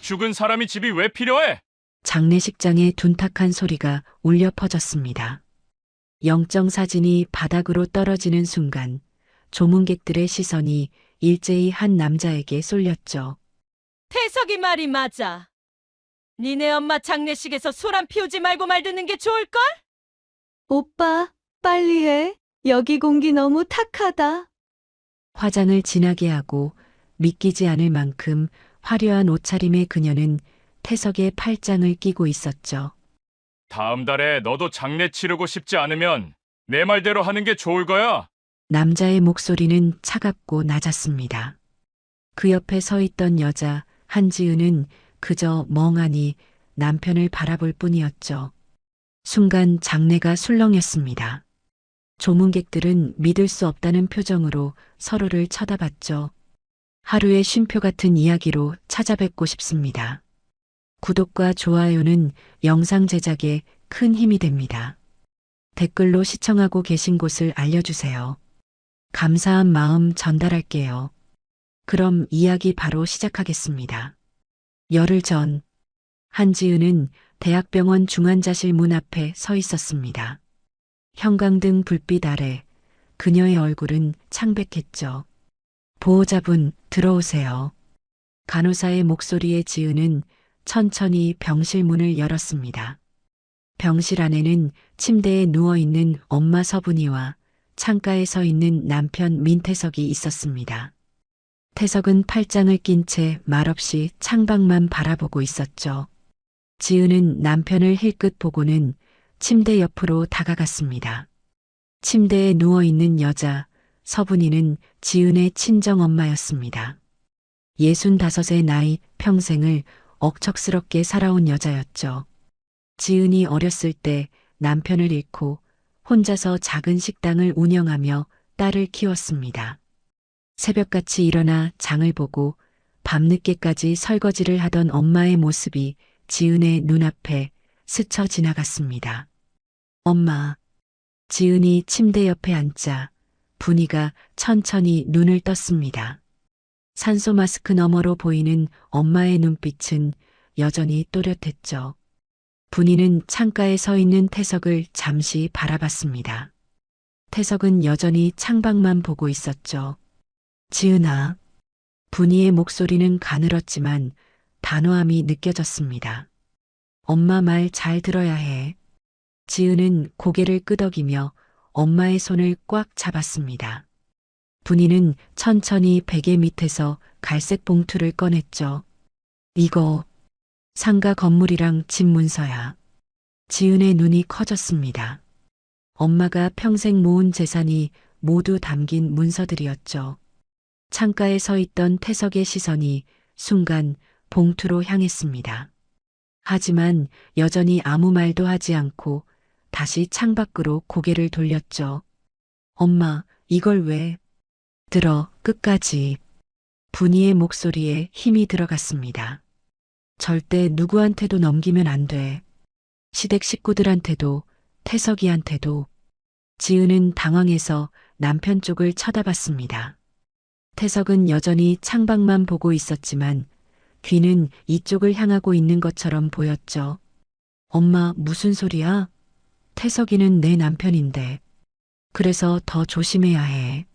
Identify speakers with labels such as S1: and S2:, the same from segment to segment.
S1: 죽은 사람이 집이 왜 필요해?
S2: 장례식장에 둔탁한 소리가 울려 퍼졌습니다. 영정 사진이 바닥으로 떨어지는 순간 조문객들의 시선이 일제히 한 남자에게 쏠렸죠.
S3: 태석이 말이 맞아. 니네 엄마 장례식에서 소란 피우지 말고 말 듣는 게 좋을걸?
S4: 오빠, 빨리 해. 여기 공기 너무 탁하다.
S2: 화장을 진하게 하고 믿기지 않을 만큼 화려한 옷차림의 그녀는 태석의 팔짱을 끼고 있었죠.
S1: 다음 달에 너도 장례 치르고 싶지 않으면 내 말대로 하는 게 좋을 거야.
S2: 남자의 목소리는 차갑고 낮았습니다. 그 옆에 서 있던 여자 한지은은 그저 멍하니 남편을 바라볼 뿐이었죠. 순간 장내가 술렁였습니다. 조문객들은 믿을 수 없다는 표정으로 서로를 쳐다봤죠. 하루의 쉼표 같은 이야기로 찾아뵙고 싶습니다. 구독과 좋아요는 영상 제작에 큰 힘이 됩니다. 댓글로 시청하고 계신 곳을 알려주세요. 감사한 마음 전달할게요. 그럼 이야기 바로 시작하겠습니다. 열흘 전, 한지은은 대학병원 중환자실 문 앞에 서 있었습니다. 형광등 불빛 아래 그녀의 얼굴은 창백했죠. 보호자분, 들어오세요. 간호사의 목소리에 지은은 천천히 병실 문을 열었습니다. 병실 안에는 침대에 누워있는 엄마 서분이와 창가에 서 있는 남편 민태석이 있었습니다. 태석은 팔짱을 낀 채 말없이 창밖만 바라보고 있었죠. 지은은 남편을 힐끗 보고는 침대 옆으로 다가갔습니다. 침대에 누워있는 여자 서분이는 지은의 친정엄마였습니다. 65의 나이 평생을 억척스럽게 살아온 여자였죠. 지은이 어렸을 때 남편을 잃고 혼자서 작은 식당을 운영하며 딸을 키웠습니다. 새벽같이 일어나 장을 보고 밤늦게까지 설거지를 하던 엄마의 모습이 지은의 눈앞에 스쳐 지나갔습니다. 엄마. 지은이 침대 옆에 앉자 분이가 천천히 눈을 떴습니다. 산소 마스크 너머로 보이는 엄마의 눈빛은 여전히 또렷했죠. 분이는 창가에 서 있는 태석을 잠시 바라봤습니다. 태석은 여전히 창밖만 보고 있었죠. 지은아. 분이의 목소리는 가늘었지만 단호함이 느껴졌습니다. 엄마 말 잘 들어야 해. 지은은 고개를 끄덕이며 엄마의 손을 꽉 잡았습니다. 분이는 천천히 베개 밑에서 갈색 봉투를 꺼냈죠. 이거 상가 건물이랑 집 문서야. 지은의 눈이 커졌습니다. 엄마가 평생 모은 재산이 모두 담긴 문서들이었죠. 창가에 서 있던 태석의 시선이 순간 봉투로 향했습니다. 하지만 여전히 아무 말도 하지 않고 다시 창밖으로 고개를 돌렸죠. 엄마, 이걸 왜? 들어, 끝까지. 분이의 목소리에 힘이 들어갔습니다. 절대 누구한테도 넘기면 안 돼. 시댁 식구들한테도, 태석이한테도. 지은은 당황해서 남편 쪽을 쳐다봤습니다. 태석은 여전히 창밖만 보고 있었지만 귀는 이쪽을 향하고 있는 것처럼 보였죠. 엄마, 무슨 소리야? 태석이는 내 남편인데. 그래서 더 조심해야 해.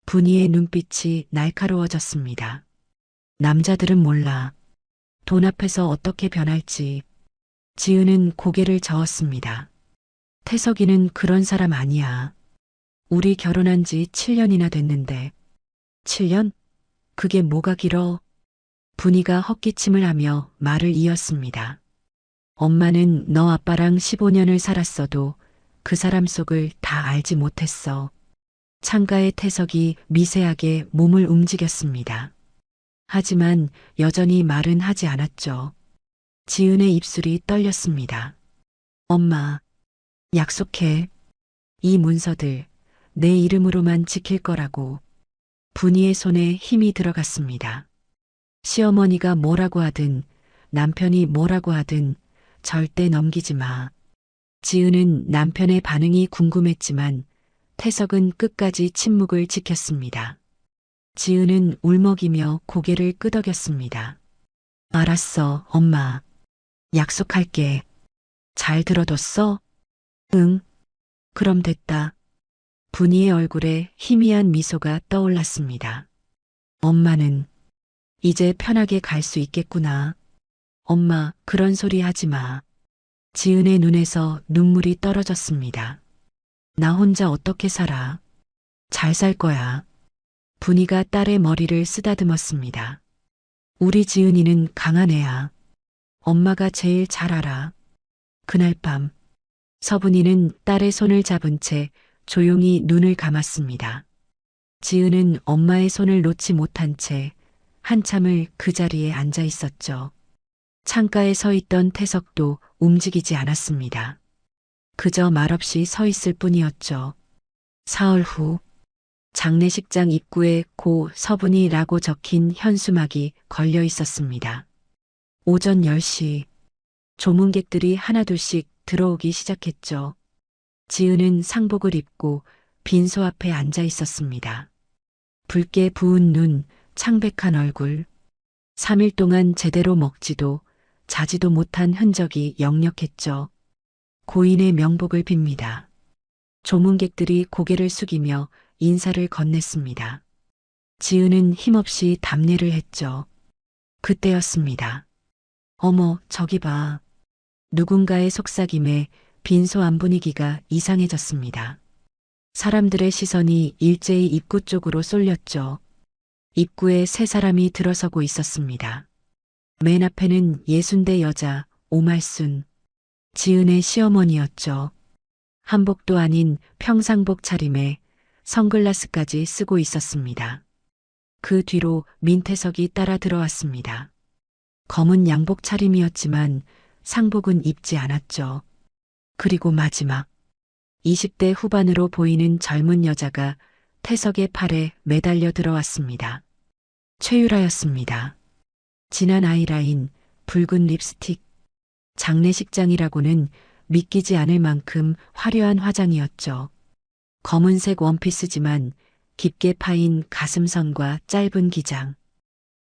S2: 분이의 눈빛이 날카로워졌습니다. 남자들은 몰라. 돈 앞에서 어떻게 변할지. 지은은 고개를 저었습니다. 태석이는 그런 사람 아니야. 우리 결혼한 지 7년이나 됐는데. 7년? 그게 뭐가 길어? 분이가 헛기침을 하며 말을 이었습니다. 엄마는 너 아빠랑 15년을 살았어도 그 사람 속을 다 알지 못했어. 창가의 태석이 미세하게 몸을 움직였습니다. 하지만 여전히 말은 하지 않았죠. 지은의 입술이 떨렸습니다. 엄마, 약속해. 이 문서들 내 이름으로만 지킬 거라고. 분이의 손에 힘이 들어갔습니다. 시어머니가 뭐라고 하든 남편이 뭐라고 하든 절대 넘기지 마. 지은은 남편의 반응이 궁금했지만 태석은 끝까지 침묵을 지켰습니다. 지은은 울먹이며 고개를 끄덕였습니다. 알았어, 엄마. 약속할게. 잘 들어뒀어? 응. 그럼 됐다. 분이의 얼굴에 희미한 미소가 떠올랐습니다. 엄마는 이제 편하게 갈 수 있겠구나. 엄마, 그런 소리 하지 마. 지은의 눈에서 눈물이 떨어졌습니다. 나 혼자 어떻게 살아? 잘 살 거야. 분이가 딸의 머리를 쓰다듬었습니다. 우리 지은이는 강한 애야. 엄마가 제일 잘 알아. 그날 밤, 서분이는 딸의 손을 잡은 채 조용히 눈을 감았습니다. 지은은 엄마의 손을 놓지 못한 채 한참을 그 자리에 앉아 있었죠. 창가에 서 있던 태석도 움직이지 않았습니다. 그저 말없이 서 있을 뿐이었죠. 사흘 후, 장례식장 입구에 고 서분이라고 적힌 현수막이 걸려 있었습니다. 오전 10시, 조문객들이 하나둘씩 들어오기 시작했죠. 지은은 상복을 입고 빈소 앞에 앉아 있었습니다. 붉게 부은 눈, 창백한 얼굴. 3일 동안 제대로 먹지도 자지도 못한 흔적이 역력했죠. 고인의 명복을 빕니다. 조문객들이 고개를 숙이며 인사를 건넸습니다. 지은은 힘없이 답례를 했죠. 그때였습니다. 어머, 저기 봐. 누군가의 속삭임에 빈소 안 분위기가 이상해졌습니다. 사람들의 시선이 일제히 입구 쪽으로 쏠렸죠. 입구에 세 사람이 들어서고 있었습니다. 맨 앞에는 60대 여자 오말순, 지은의 시어머니였죠. 한복도 아닌 평상복 차림에 선글라스까지 쓰고 있었습니다. 그 뒤로 민태석이 따라 들어왔습니다. 검은 양복 차림이었지만 상복은 입지 않았죠. 그리고 마지막 20대 후반으로 보이는 젊은 여자가 태석의 팔에 매달려 들어왔습니다. 최유라였습니다. 진한 아이라인, 붉은 립스틱, 장례식장이라고는 믿기지 않을 만큼 화려한 화장이었죠. 검은색 원피스지만 깊게 파인 가슴선과 짧은 기장.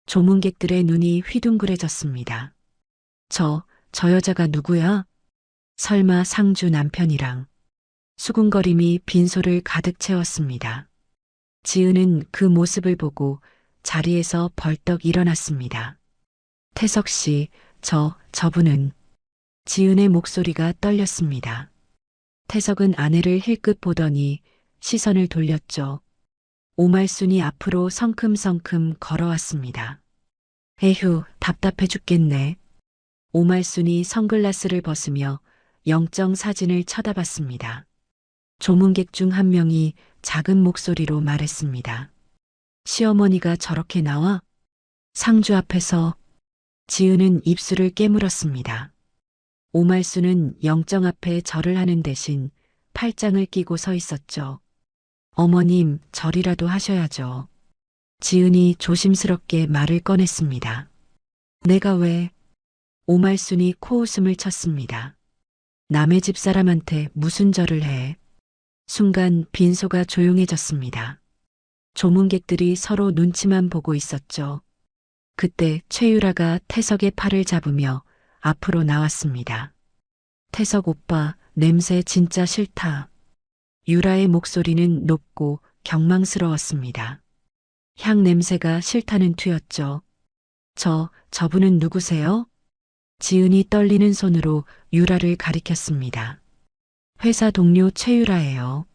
S2: 조문객들의 눈이 휘둥그레졌습니다. 저 여자가 누구야? 설마 상주 남편이랑. 수군거림이 빈소를 가득 채웠습니다. 지은은 그 모습을 보고 자리에서 벌떡 일어났습니다. 태석 씨, 저분은. 지은의 목소리가 떨렸습니다. 태석은 아내를 힐끗 보더니 시선을 돌렸죠. 오말순이 앞으로 성큼성큼 걸어왔습니다. 에휴, 답답해 죽겠네. 오말순이 선글라스를 벗으며 영정 사진을 쳐다봤습니다. 조문객 중 한 명이 작은 목소리로 말했습니다. 시어머니가 저렇게 나와? 상주 앞에서. 지은은 입술을 깨물었습니다. 오말순은 영정 앞에 절을 하는 대신 팔짱을 끼고 서 있었죠. 어머님, 절이라도 하셔야죠. 지은이 조심스럽게 말을 꺼냈습니다. 내가 왜? 오말순이 코웃음을 쳤습니다. 남의 집 사람한테 무슨 절을 해? 순간 빈소가 조용해졌습니다. 조문객들이 서로 눈치만 보고 있었죠. 그때 최유라가 태석의 팔을 잡으며 앞으로 나왔습니다. 태석 오빠, 냄새 진짜 싫다. 유라의 목소리는 높고 경망스러웠습니다. 향 냄새가 싫다는 투였죠. 저분은 누구세요? 지은이 떨리는 손으로 유라를 가리켰습니다. 회사 동료 최유라예요.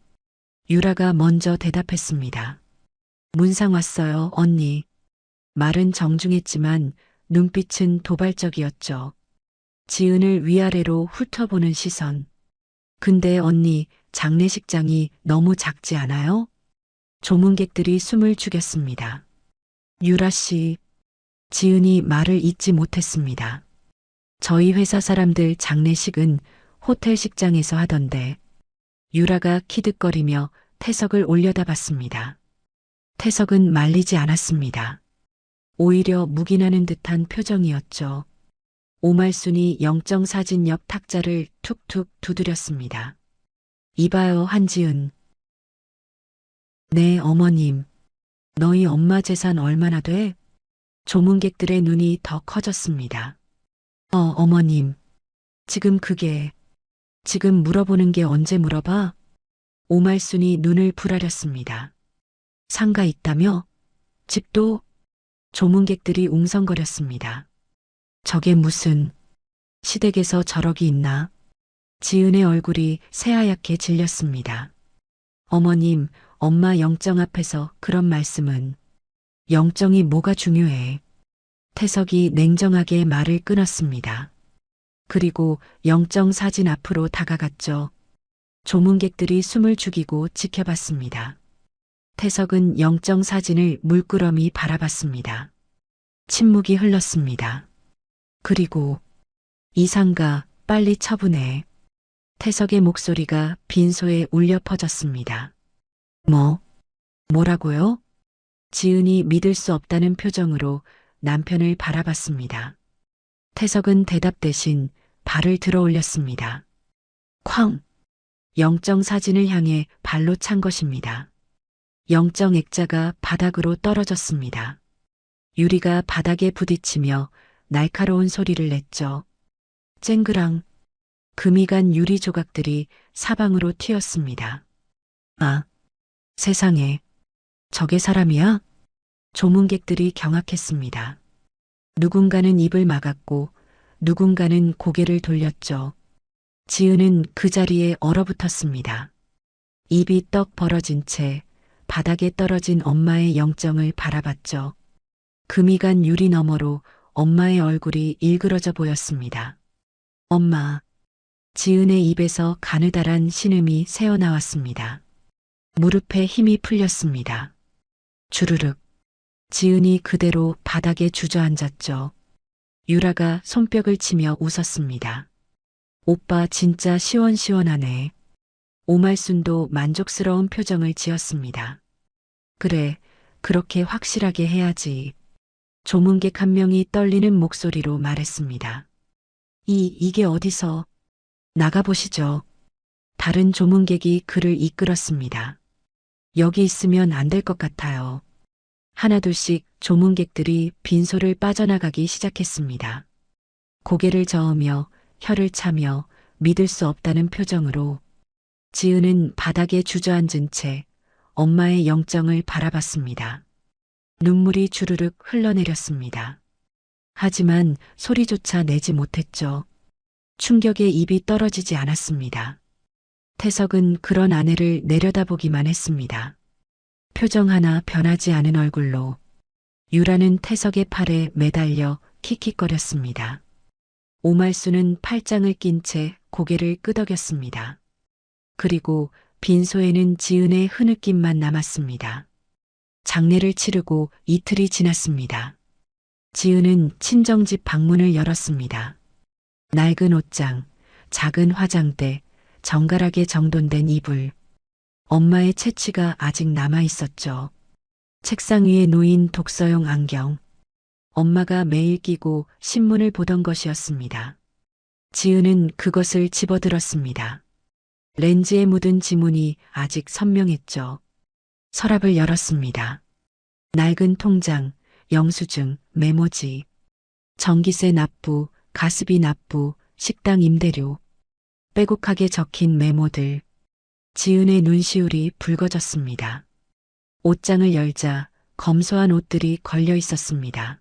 S2: 유라가 먼저 대답했습니다. 문상 왔어요, 언니. 말은 정중했지만 눈빛은 도발적이었죠. 지은을 위아래로 훑어보는 시선. 근데 언니, 장례식장이 너무 작지 않아요? 조문객들이 숨을 죽였습니다. 유라 씨, 지은이 말을 잇지 못했습니다. 저희 회사 사람들 장례식은 호텔 식장에서 하던데. 유라가 키득거리며 태석을 올려다봤습니다. 태석은 말리지 않았습니다. 오히려 묵인하는 듯한 표정이었죠. 오말순이 영정사진 옆 탁자를 툭툭 두드렸습니다. 이봐요, 한지은. 네, 어머님. 너희 엄마 재산 얼마나 돼? 조문객들의 눈이 더 커졌습니다. 어머님. 지금 물어보는 게 언제 물어봐? 오말순이 눈을 부라렸습니다. 상가 있다며? 집도? 조문객들이 웅성거렸습니다. 저게 무슨 시댁에서 저러기 있나? 지은의 얼굴이 새하얗게 질렸습니다. 어머님, 엄마 영정 앞에서 그런 말씀은. 영정이 뭐가 중요해? 태석이 냉정하게 말을 끊었습니다. 그리고 영정 사진 앞으로 다가갔죠. 조문객들이 숨을 죽이고 지켜봤습니다. 태석은 영정 사진을 물끄러미 바라봤습니다. 침묵이 흘렀습니다. 그리고 이 상가 빨리 처분해. 태석의 목소리가 빈소에 울려 퍼졌습니다. 뭐라고요? 지은이 믿을 수 없다는 표정으로 남편을 바라봤습니다. 태석은 대답 대신 발을 들어 올렸습니다. 쾅! 영정 사진을 향해 발로 찬 것입니다. 영정 액자가 바닥으로 떨어졌습니다. 유리가 바닥에 부딪히며 날카로운 소리를 냈죠. 쨍그랑 금이 간 유리 조각들이 사방으로 튀었습니다. 아, 세상에, 저게 사람이야? 조문객들이 경악했습니다. 누군가는 입을 막았고 누군가는 고개를 돌렸죠. 지은은 그 자리에 얼어붙었습니다. 입이 떡 벌어진 채 바닥에 떨어진 엄마의 영정을 바라봤죠. 금이 간 유리 너머로 엄마의 얼굴이 일그러져 보였습니다. 엄마. 지은의 입에서 가느다란 신음이 새어나왔습니다. 무릎에 힘이 풀렸습니다. 주르륵. 지은이 그대로 바닥에 주저앉았죠. 유라가 손뼉을 치며 웃었습니다. 오빠 진짜 시원시원하네. 오말순도 만족스러운 표정을 지었습니다. 그래, 그렇게 확실하게 해야지. 조문객 한 명이 떨리는 목소리로 말했습니다. 이게 어디서? 나가보시죠. 다른 조문객이 그를 이끌었습니다. 여기 있으면 안 될 것 같아요. 하나둘씩 조문객들이 빈소를 빠져나가기 시작했습니다. 고개를 저으며 혀를 차며 믿을 수 없다는 표정으로 지은은 바닥에 주저앉은 채 엄마의 영정을 바라봤습니다. 눈물이 주르륵 흘러내렸습니다. 하지만 소리조차 내지 못했죠. 충격에 입이 떨어지지 않았습니다. 태석은 그런 아내를 내려다보기만 했습니다. 표정 하나 변하지 않은 얼굴로 유라는 태석의 팔에 매달려 킥킥거렸습니다. 오말수는 팔짱을 낀 채 고개를 끄덕였습니다. 그리고 빈소에는 지은의 흐느낌만 남았습니다. 장례를 치르고 이틀이 지났습니다. 지은은 친정집 방문을 열었습니다. 낡은 옷장, 작은 화장대, 정갈하게 정돈된 이불. 엄마의 채취가 아직 남아 있었죠. 책상 위에 놓인 독서용 안경. 엄마가 매일 끼고 신문을 보던 것이었습니다. 지은은 그것을 집어들었습니다. 렌즈에 묻은 지문이 아직 선명했죠. 서랍을 열었습니다. 낡은 통장, 영수증, 메모지, 전기세 납부, 가스비 납부, 식당 임대료, 빼곡하게 적힌 메모들. 지은의 눈시울이 붉어졌습니다. 옷장을 열자 검소한 옷들이 걸려 있었습니다.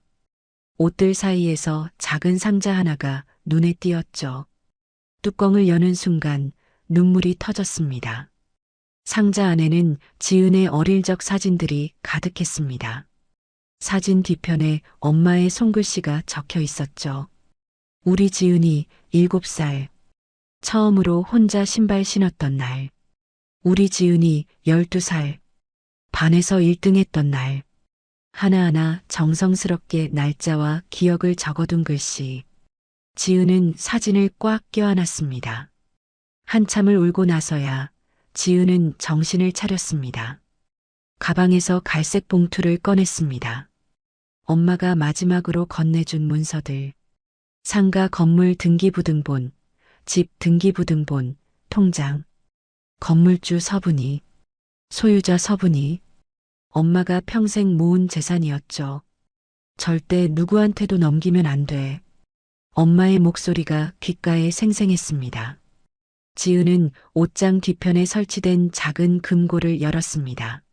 S2: 옷들 사이에서 작은 상자 하나가 눈에 띄었죠. 뚜껑을 여는 순간 눈물이 터졌습니다. 상자 안에는 지은의 어릴 적 사진들이 가득했습니다. 사진 뒤편에 엄마의 손글씨가 적혀 있었죠. 우리 지은이 7살. 처음으로 혼자 신발 신었던 날. 우리 지은이 12살. 반에서 1등했던 날. 하나하나 정성스럽게 날짜와 기억을 적어둔 글씨. 지은은 사진을 꽉 껴안았습니다. 한참을 울고 나서야 지은은 정신을 차렸습니다. 가방에서 갈색 봉투를 꺼냈습니다. 엄마가 마지막으로 건네준 문서들. 상가 건물 등기부등본, 집 등기부등본, 통장, 건물주 서분이, 소유자 서분이. 엄마가 평생 모은 재산이었죠. 절대 누구한테도 넘기면 안 돼. 엄마의 목소리가 귓가에 생생했습니다. 지은은 옷장 뒤편에 설치된 작은 금고를 열었습니다.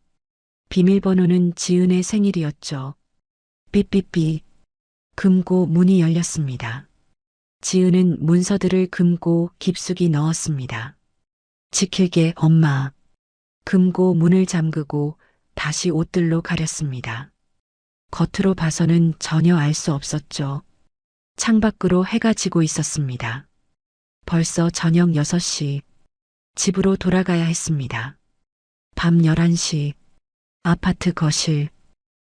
S2: 비밀번호는 지은의 생일이었죠. 삐삐삐. 금고 문이 열렸습니다. 지은은 문서들을 금고 깊숙이 넣었습니다. 지킬게 엄마. 금고 문을 잠그고 다시 옷들로 가렸습니다. 겉으로 봐서는 전혀 알 수 없었죠. 창밖으로 해가 지고 있었습니다. 벌써 저녁 6시. 집으로 돌아가야 했습니다. 밤 11시. 아파트 거실.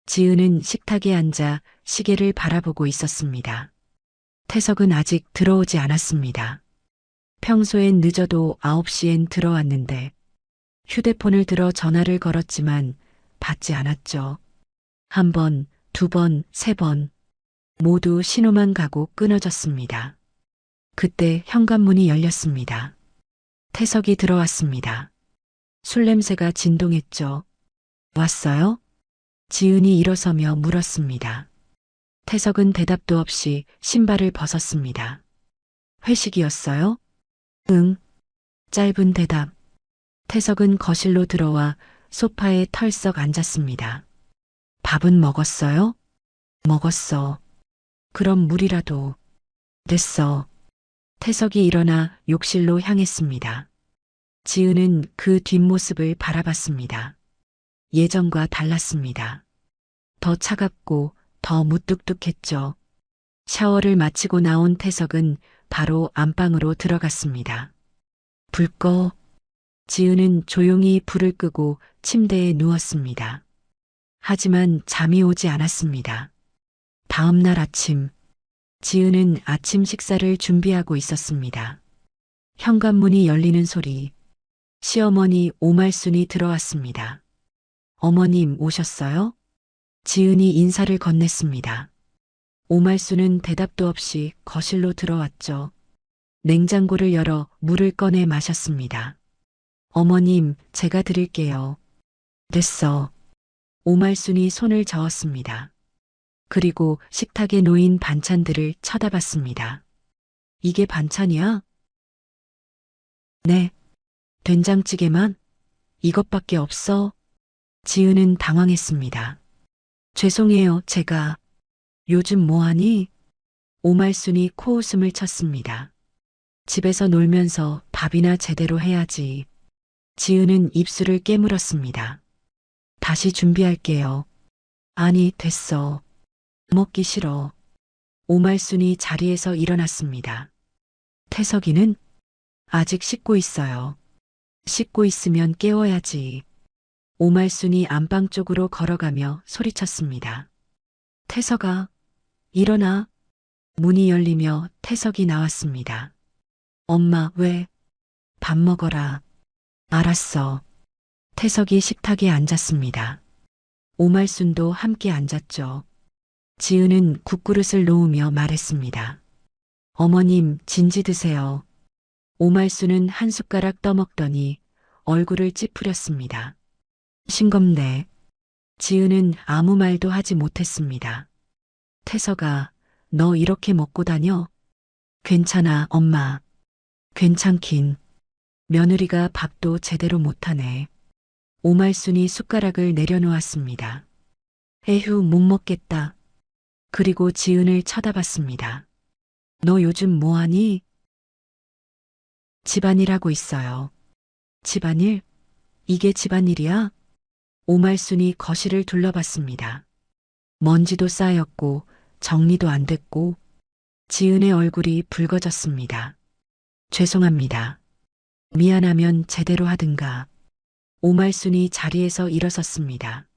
S2: 지은은 식탁에 앉아 시계를 바라보고 있었습니다. 태석은 아직 들어오지 않았습니다. 평소엔 늦어도 9시엔 들어왔는데 휴대폰을 들어 전화를 걸었지만 받지 않았죠. 1번, 2번, 3번. 모두 신호만 가고 끊어졌습니다. 그때 현관문이 열렸습니다. 태석이 들어왔습니다. 술 냄새가 진동했죠. 왔어요? 지은이 일어서며 물었습니다. 태석은 대답도 없이 신발을 벗었습니다. 회식이었어요? 응. 짧은 대답. 태석은 거실로 들어와 소파에 털썩 앉았습니다. 밥은 먹었어요? 먹었어. 그럼 물이라도. 됐어. 태석이 일어나 욕실로 향했습니다. 지은은 그 뒷모습을 바라봤습니다. 예전과 달랐습니다. 더 차갑고 더 무뚝뚝했죠. 샤워를 마치고 나온 태석은 바로 안방으로 들어갔습니다. 불 꺼. 지은은 조용히 불을 끄고 침대에 누웠습니다. 하지만 잠이 오지 않았습니다. 다음 날 아침, 지은은 아침 식사를 준비하고 있었습니다. 현관문이 열리는 소리. 시어머니 오말순이 들어왔습니다. 어머님 오셨어요? 지은이 인사를 건넸습니다. 오말순은 대답도 없이 거실로 들어왔죠. 냉장고를 열어 물을 꺼내 마셨습니다. 어머님, 제가 드릴게요. 됐어. 오말순이 손을 저었습니다. 그리고 식탁에 놓인 반찬들을 쳐다봤습니다. 이게 반찬이야? 네. 된장찌개만? 이것밖에 없어? 지은은 당황했습니다. 죄송해요, 제가. 요즘 뭐하니? 오말순이 코웃음을 쳤습니다. 집에서 놀면서 밥이나 제대로 해야지. 지은은 입술을 깨물었습니다. 다시 준비할게요. 아니, 됐어. 먹기 싫어. 오말순이 자리에서 일어났습니다. 태석이는? 아직 씻고 있어요. 씻고 있으면 깨워야지. 오말순이 안방 쪽으로 걸어가며 소리쳤습니다. 태석아, 일어나. 문이 열리며 태석이 나왔습니다. 엄마, 왜? 밥 먹어라. 알았어. 태석이 식탁에 앉았습니다. 오말순도 함께 앉았죠. 지은은 국그릇을 놓으며 말했습니다. 어머님, 진지 드세요. 오말순은 한 숟가락 떠먹더니 얼굴을 찌푸렸습니다. 싱겁네. 지은은 아무 말도 하지 못했습니다. 태석아, 너 이렇게 먹고 다녀? 괜찮아, 엄마. 괜찮긴. 며느리가 밥도 제대로 못하네. 오말순이 숟가락을 내려놓았습니다. 에휴, 못 먹겠다. 그리고 지은을 쳐다봤습니다. 너 요즘 뭐하니? 집안일 하고 있어요. 집안일? 이게 집안일이야? 오말순이 거실을 둘러봤습니다. 먼지도 쌓였고 정리도 안 됐고 지은의 얼굴이 붉어졌습니다. 죄송합니다. 미안하면 제대로 하든가. 오말순이 자리에서 일어섰습니다.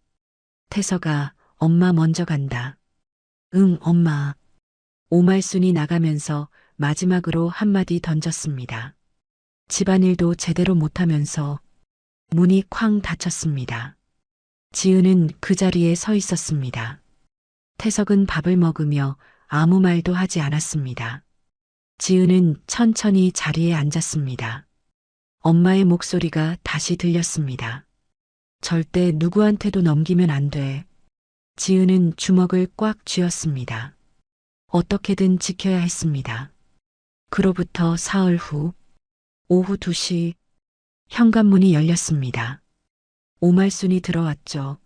S2: 태석아, 엄마 먼저 간다. 응, 엄마. 오말순이 나가면서 마지막으로 한마디 던졌습니다. 집안일도 제대로 못하면서 문이 쾅 닫혔습니다. 지은은 그 자리에 서 있었습니다. 태석은 밥을 먹으며 아무 말도 하지 않았습니다. 지은은 천천히 자리에 앉았습니다. 엄마의 목소리가 다시 들렸습니다. 절대 누구한테도 넘기면 안 돼. 지은은 주먹을 꽉 쥐었습니다. 어떻게든 지켜야 했습니다. 그로부터 사흘 후 오후 2시 현관문이 열렸습니다. 오말순이 들어왔죠.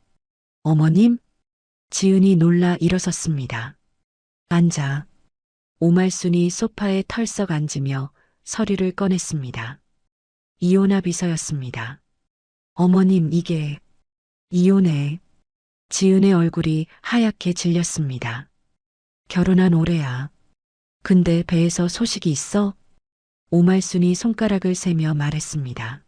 S2: 어머님? 지은이 놀라 일어섰습니다. 앉아. 오말순이 소파에 털썩 앉으며 서류를 꺼냈습니다. 이혼합 비서였습니다. 어머님, 이게 이혼해. 지은의 얼굴이 하얗게 질렸습니다. 결혼한 올해야. 근데 배에서 소식이 있어? 오말순이 손가락을 세며 말했습니다.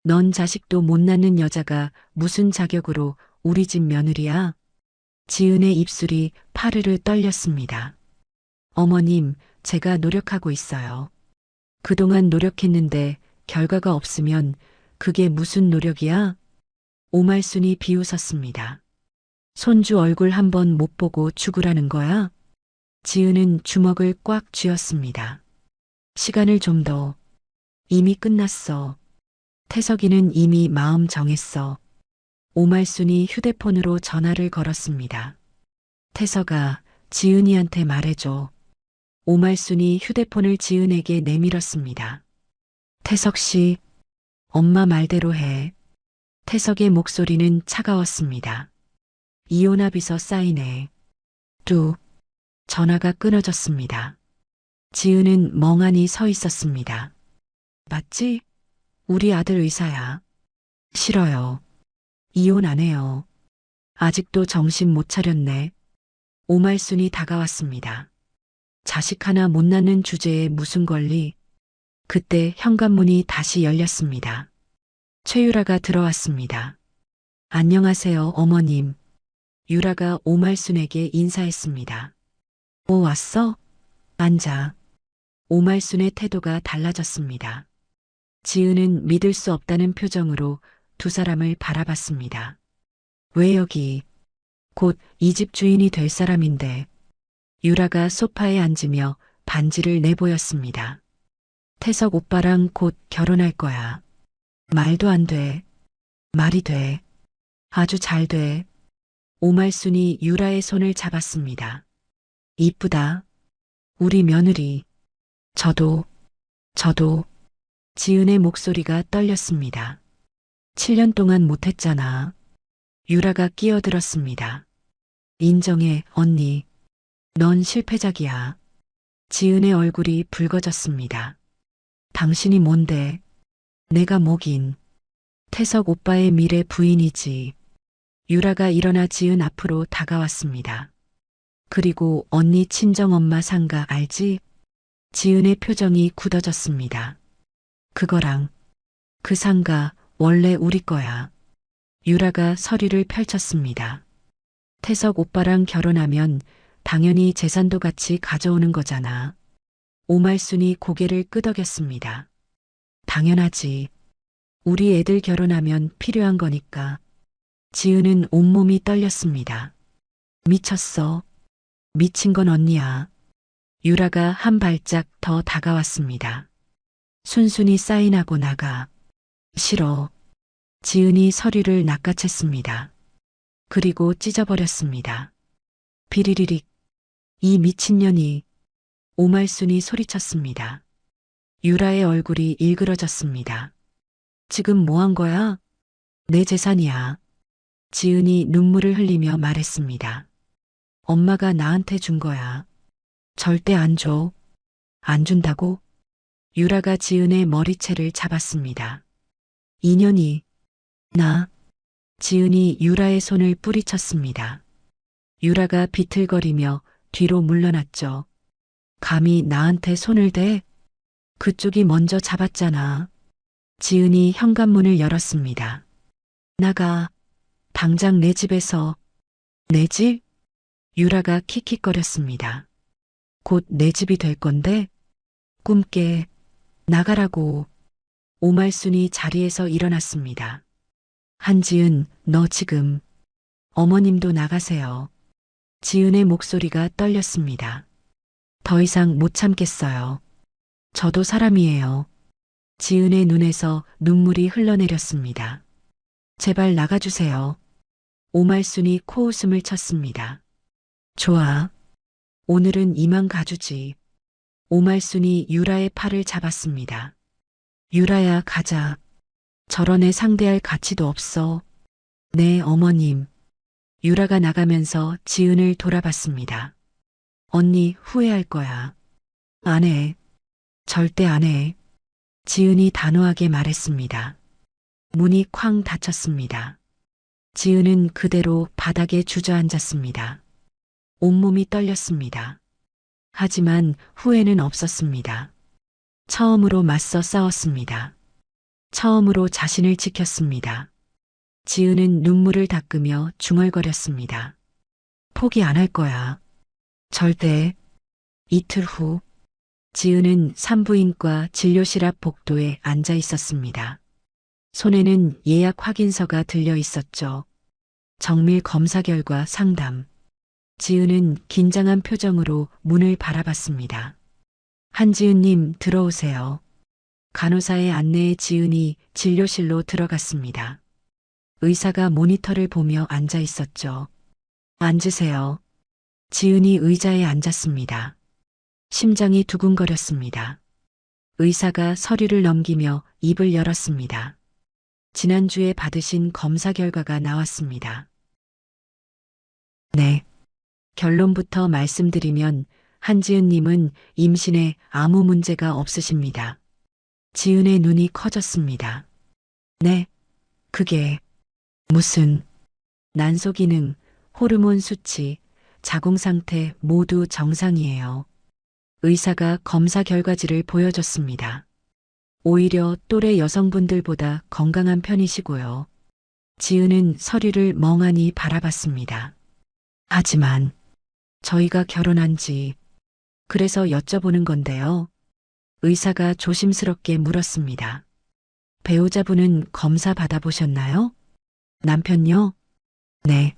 S2: 넌 자식도 못 낳는 여자가 무슨 자격으로 우리 집 며느리야? 지은의 입술이 파르르 떨렸습니다. 어머님, 제가 노력하고 있어요. 그동안 노력했는데 결과가 없으면 그게 무슨 노력이야? 오말순이 비웃었습니다. 손주 얼굴 한번 못 보고 죽으라는 거야? 지은은 주먹을 꽉 쥐었습니다. 시간을 좀 더. 이미 끝났어. 태석이는 이미 마음 정했어. 오말순이 휴대폰으로 전화를 걸었습니다. 태석아, 지은이한테 말해줘. 오말순이 휴대폰을 지은에게 내밀었습니다. 태석 씨, 엄마 말대로 해. 태석의 목소리는 차가웠습니다. 이혼합 비서 사인해. 뚝. 전화가 끊어졌습니다. 지은은 멍하니 서 있었습니다. 맞지? 우리 아들 의사야. 싫어요. 이혼 안 해요. 아직도 정신 못 차렸네. 오말순이 다가왔습니다. 자식 하나 못 낳는 주제에 무슨 권리? 그때 현관문이 다시 열렸습니다. 최유라가 들어왔습니다. 안녕하세요, 어머님. 유라가 오말순에게 인사했습니다. 오, 왔어? 앉아. 오말순의 태도가 달라졌습니다. 지은은 믿을 수 없다는 표정으로 두 사람을 바라봤습니다. 왜 여기? 곧 이 집 주인이 될 사람인데. 유라가 소파에 앉으며 반지를 내보였습니다. 태석 오빠랑 곧 결혼할 거야. 말도 안 돼. 말이 돼. 아주 잘 돼. 오말순이 유라의 손을 잡았습니다. 이쁘다. 우리 며느리. 저도. 지은의 목소리가 떨렸습니다. 7년 동안 못했잖아. 유라가 끼어들었습니다. 인정해, 언니. 넌 실패작이야. 지은의 얼굴이 붉어졌습니다. 당신이 뭔데? 내가 뭐긴. 태석 오빠의 미래 부인이지. 유라가 일어나 지은 앞으로 다가왔습니다. 그리고 언니 친정엄마 상가 알지? 지은의 표정이 굳어졌습니다. 그거랑 그 상가 원래 우리 거야. 유라가 서류를 펼쳤습니다. 태석 오빠랑 결혼하면 당연히 재산도 같이 가져오는 거잖아. 오말순이 고개를 끄덕였습니다. 당연하지. 우리 애들 결혼하면 필요한 거니까. 지은은 온몸이 떨렸습니다. 미쳤어. 미친 건 언니야. 유라가 한 발짝 더 다가왔습니다. 순순히 사인하고 나가. 싫어. 지은이 서류를 낚아챘습니다. 그리고 찢어버렸습니다. 비리리릭. 이 미친년이. 오말순이 소리쳤습니다. 유라의 얼굴이 일그러졌습니다. 지금 뭐 한 거야? 내 재산이야. 지은이 눈물을 흘리며 말했습니다. 엄마가 나한테 준 거야. 절대 안 줘. 안 준다고? 유라가 지은의 머리채를 잡았습니다. 인연이. 나. 지은이 유라의 손을 뿌리쳤습니다. 유라가 비틀거리며 뒤로 물러났죠. 감히 나한테 손을 대? 그쪽이 먼저 잡았잖아. 지은이 현관문을 열었습니다. 나가. 당장 내 집에서. 내 집? 유라가 킥킥거렸습니다. 곧 내 집이 될 건데? 꿈깨. 나가라고. 오말순이 자리에서 일어났습니다. 한지은, 너 지금. 어머님도 나가세요. 지은의 목소리가 떨렸습니다. 더 이상 못 참겠어요. 저도 사람이에요. 지은의 눈에서 눈물이 흘러내렸습니다. 제발 나가주세요. 오말순이 코웃음을 쳤습니다. 좋아. 오늘은 이만 가주지. 오말순이 유라의 팔을 잡았습니다. 유라야, 가자. 저런 애 상대할 가치도 없어. 네, 어머님. 유라가 나가면서 지은을 돌아봤습니다. 언니, 후회할 거야. 안 해. 절대 안 해. 지은이 단호하게 말했습니다. 문이 쾅 닫혔습니다. 지은은 그대로 바닥에 주저앉았습니다. 온몸이 떨렸습니다. 하지만 후회는 없었습니다. 처음으로 맞서 싸웠습니다. 처음으로 자신을 지켰습니다. 지은은 눈물을 닦으며 중얼거렸습니다. 포기 안 할 거야. 절대. 이틀 후, 지은은 산부인과 진료실 앞 복도에 앉아 있었습니다. 손에는 예약 확인서가 들려 있었죠. 정밀 검사 결과 상담. 지은은 긴장한 표정으로 문을 바라봤습니다. 한지은님, 들어오세요. 간호사의 안내에 지은이 진료실로 들어갔습니다. 의사가 모니터를 보며 앉아 있었죠. 앉으세요. 지은이 의자에 앉았습니다. 심장이 두근거렸습니다. 의사가 서류를 넘기며 입을 열었습니다. 지난주에 받으신 검사 결과가 나왔습니다. 네. 결론부터 말씀드리면 한지은님은 임신에 아무 문제가 없으십니다. 지은의 눈이 커졌습니다. 네. 그게 무슨 난소 기능, 호르몬 수치, 자궁 상태 모두 정상이에요. 의사가 검사 결과지를 보여줬습니다. 오히려 또래 여성분들보다 건강한 편이시고요. 지은은 서류를 멍하니 바라봤습니다. 하지만 저희가 결혼한 지 그래서 여쭤보는 건데요. 의사가 조심스럽게 물었습니다. 배우자분은 검사 받아보셨나요? 남편요? 네.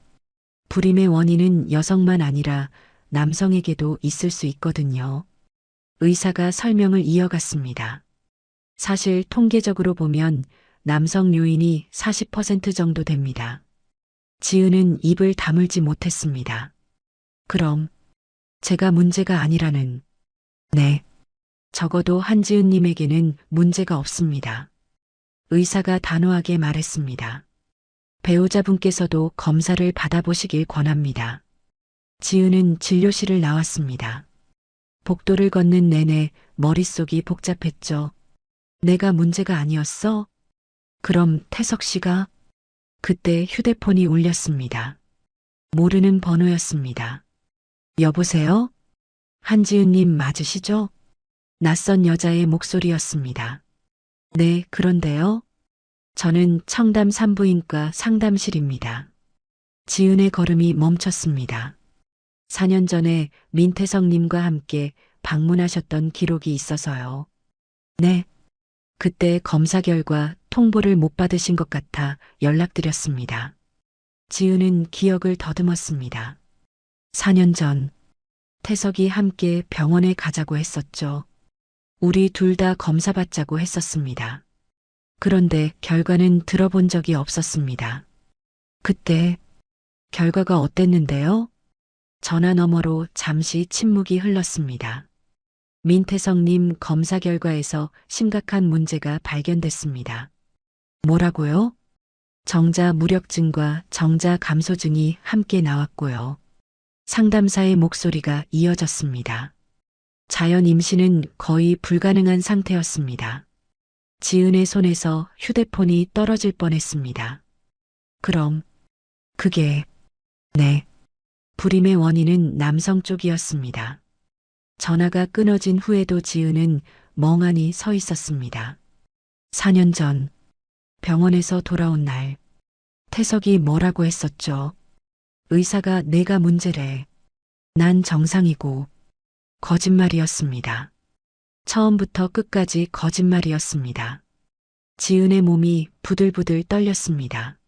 S2: 불임의 원인은 여성만 아니라 남성에게도 있을 수 있거든요. 의사가 설명을 이어갔습니다. 사실 통계적으로 보면 남성 요인이 40% 정도 됩니다. 지은은 입을 다물지 못했습니다. 그럼 제가 문제가 아니라는. 네. 적어도 한지은님에게는 문제가 없습니다. 의사가 단호하게 말했습니다. 배우자분께서도 검사를 받아보시길 권합니다. 지은은 진료실을 나왔습니다. 복도를 걷는 내내 머릿속이 복잡했죠. 내가 문제가 아니었어? 그럼 태석 씨가? 그때 휴대폰이 울렸습니다. 모르는 번호였습니다. 여보세요? 한지은님 맞으시죠? 낯선 여자의 목소리였습니다. 네, 그런데요. 저는 청담 산부인과 상담실입니다. 지은의 걸음이 멈췄습니다. 4년 전에 민태성님과 함께 방문하셨던 기록이 있어서요. 네. 그때 검사 결과 통보를 못 받으신 것 같아 연락드렸습니다. 지은은 기억을 더듬었습니다. 4년 전, 태석이 함께 병원에 가자고 했었죠. 우리 둘 다 검사 받자고 했었습니다. 그런데 결과는 들어본 적이 없었습니다. 그때 결과가 어땠는데요? 전화 너머로 잠시 침묵이 흘렀습니다. 민태성님 검사 결과에서 심각한 문제가 발견됐습니다. 뭐라고요? 정자 무력증과 정자 감소증이 함께 나왔고요. 상담사의 목소리가 이어졌습니다. 자연 임신은 거의 불가능한 상태였습니다. 지은의 손에서 휴대폰이 떨어질 뻔했습니다. 그럼 그게 네. 불임의 원인은 남성 쪽이었습니다. 전화가 끊어진 후에도 지은은 멍하니 서 있었습니다. 4년 전 병원에서 돌아온 날 태석이 뭐라고 했었죠? 의사가 내가 문제래. 난 정상이고 거짓말이었습니다. 처음부터 끝까지 거짓말이었습니다. 지은의 몸이 부들부들 떨렸습니다.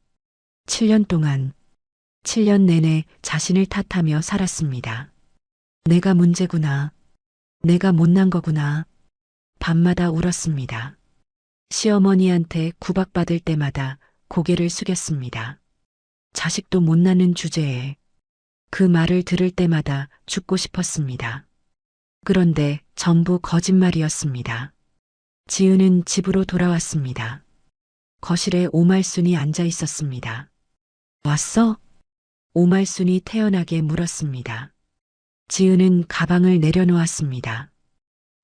S2: 7년 동안 7년 내내 자신을 탓하며 살았습니다. 내가 문제구나. 내가 못난 거구나. 밤마다 울었습니다. 시어머니한테 구박받을 때마다 고개를 숙였습니다. 자식도 못 낳는 주제에 그 말을 들을 때마다 죽고 싶었습니다. 그런데 전부 거짓말이었습니다. 지은은 집으로 돌아왔습니다. 거실에 오말순이 앉아 있었습니다. 왔어? 오말순이 태연하게 물었습니다. 지은은 가방을 내려놓았습니다.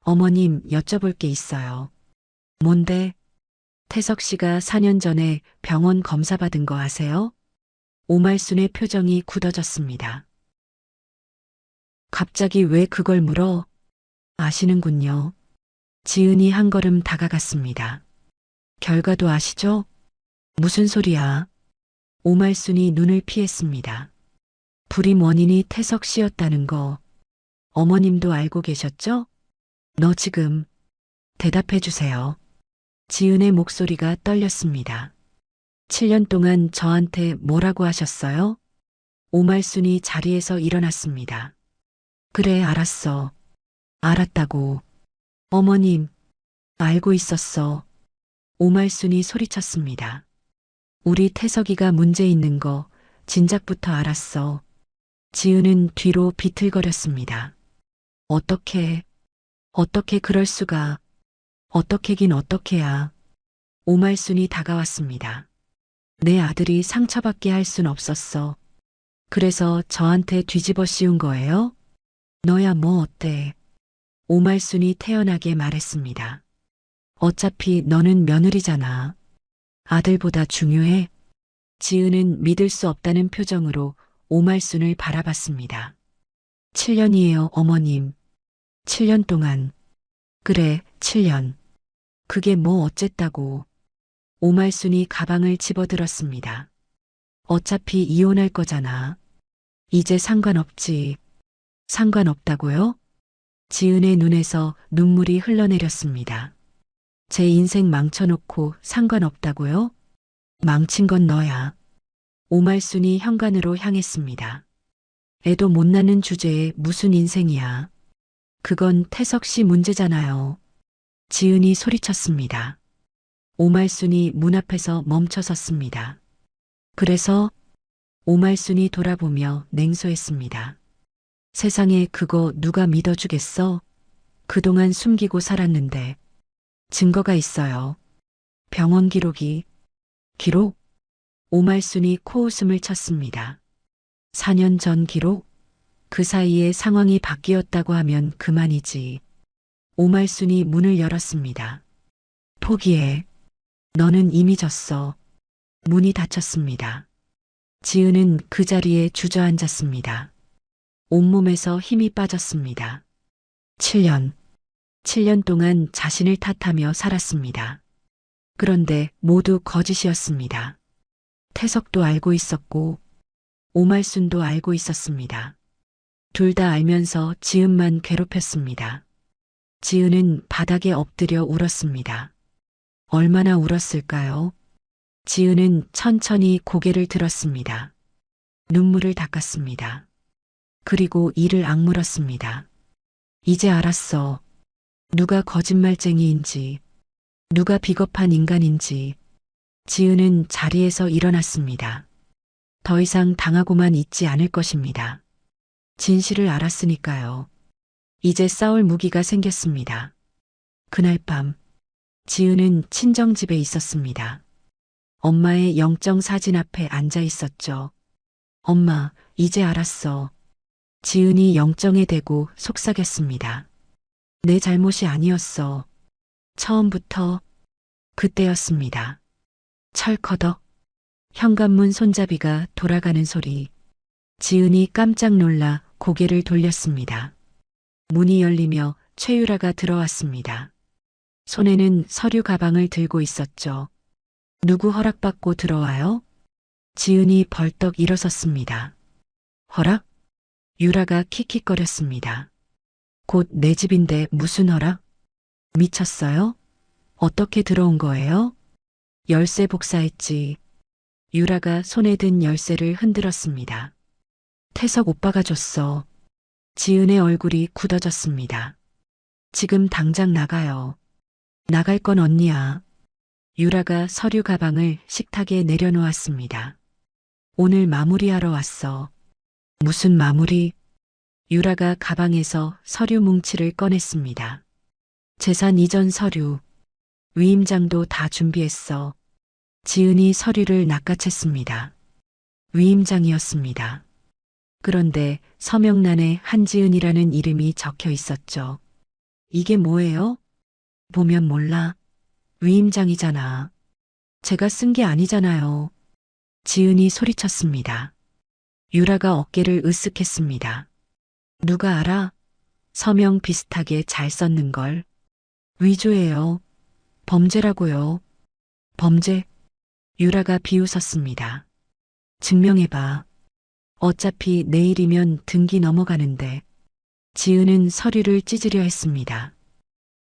S2: 어머님, 여쭤볼 게 있어요. 뭔데? 태석 씨가 4년 전에 병원 검사 받은 거 아세요? 오말순의 표정이 굳어졌습니다. 갑자기 왜 그걸 물어? 아시는군요. 지은이 한 걸음 다가갔습니다. 결과도 아시죠? 무슨 소리야? 오말순이 눈을 피했습니다. 불임 원인이 태석 씨였다는 거 어머님도 알고 계셨죠? 너 지금 대답해 주세요. 지은의 목소리가 떨렸습니다. 7년 동안 저한테 뭐라고 하셨어요? 오말순이 자리에서 일어났습니다. 그래, 알았어. 알았다고. 어머님, 알고 있었어. 오말순이 소리쳤습니다. 우리 태석이가 문제 있는 거 진작부터 알았어. 지은은 뒤로 비틀거렸습니다. 어떻게 그럴 수가. 어떻게긴 어떻게야. 오말순이 다가왔습니다. 내 아들이 상처받게 할 순 없었어. 그래서 저한테 뒤집어 씌운 거예요? 너야 뭐 어때? 오말순이 태연하게 말했습니다. 어차피 너는 며느리잖아. 아들보다 중요해? 지은은 믿을 수 없다는 표정으로 오말순을 바라봤습니다. 7년이에요, 어머님. 7년 동안. 그래, 7년. 그게 뭐 어쨌다고. 오말순이 가방을 집어들었습니다. 어차피 이혼할 거잖아. 이제 상관없지. 상관없다고요? 지은의 눈에서 눈물이 흘러내렸습니다. 제 인생 망쳐놓고 상관없다고요? 망친 건 너야. 오말순이 현관으로 향했습니다. 애도 못 낳는 주제에 무슨 인생이야. 그건 태석 씨 문제잖아요. 지은이 소리쳤습니다. 오말순이 문 앞에서 멈춰 섰습니다. 그래서 오말순이 돌아보며 냉소했습니다. 세상에 그거 누가 믿어주겠어? 그동안 숨기고 살았는데. 증거가 있어요. 병원 기록이. 기록? 오말순이 코웃음을 쳤습니다. 4년 전 기록? 그 사이에 상황이 바뀌었다고 하면 그만이지. 오말순이 문을 열었습니다. 포기해. 너는 이미 졌어. 문이 닫혔습니다. 지은은 그 자리에 주저앉았습니다. 온몸에서 힘이 빠졌습니다. 7년 동안 자신을 탓하며 살았습니다. 그런데 모두 거짓이었습니다. 태석도 알고 있었고 오말순도 알고 있었습니다. 둘 다 알면서 지은만 괴롭혔습니다. 지은은 바닥에 엎드려 울었습니다. 얼마나 울었을까요? 지은은 천천히 고개를 들었습니다. 눈물을 닦았습니다. 그리고 이를 악물었습니다. 이제 알았어. 누가 거짓말쟁이인지, 누가 비겁한 인간인지. 지은은 자리에서 일어났습니다. 더 이상 당하고만 있지 않을 것입니다. 진실을 알았으니까요. 이제 싸울 무기가 생겼습니다. 그날 밤, 지은은 친정집에 있었습니다. 엄마의 영정 사진 앞에 앉아 있었죠. 엄마, 이제 알았어. 지은이 영정에 대고 속삭였습니다. 내 잘못이 아니었어. 처음부터 그때였습니다. 철커덕. 현관문 손잡이가 돌아가는 소리. 지은이 깜짝 놀라 고개를 돌렸습니다. 문이 열리며 최유라가 들어왔습니다. 손에는 서류 가방을 들고 있었죠. 누구 허락받고 들어와요? 지은이 벌떡 일어섰습니다. 허락? 유라가 킥킥거렸습니다. 곧 내 집인데 무슨 허락? 미쳤어요? 어떻게 들어온 거예요? 열쇠 복사했지. 유라가 손에 든 열쇠를 흔들었습니다. 태석 오빠가 줬어. 지은의 얼굴이 굳어졌습니다. 지금 당장 나가요. 나갈 건 언니야. 유라가 서류 가방을 식탁에 내려놓았습니다. 오늘 마무리하러 왔어. 무슨 마무리? 유라가 가방에서 서류 뭉치를 꺼냈습니다. 재산 이전 서류. 위임장도 다 준비했어. 지은이 서류를 낚아챘습니다. 위임장이었습니다. 그런데 서명란에 한지은이라는 이름이 적혀 있었죠. 이게 뭐예요? 보면 몰라. 위임장이잖아. 제가 쓴 게 아니잖아요. 지은이 소리쳤습니다. 유라가 어깨를 으쓱했습니다. 누가 알아? 서명 비슷하게 잘 썼는 걸. 위조예요. 범죄라고요. 범죄? 유라가 비웃었습니다. 증명해봐. 어차피 내일이면 등기 넘어가는데. 지은은 서류를 찢으려 했습니다.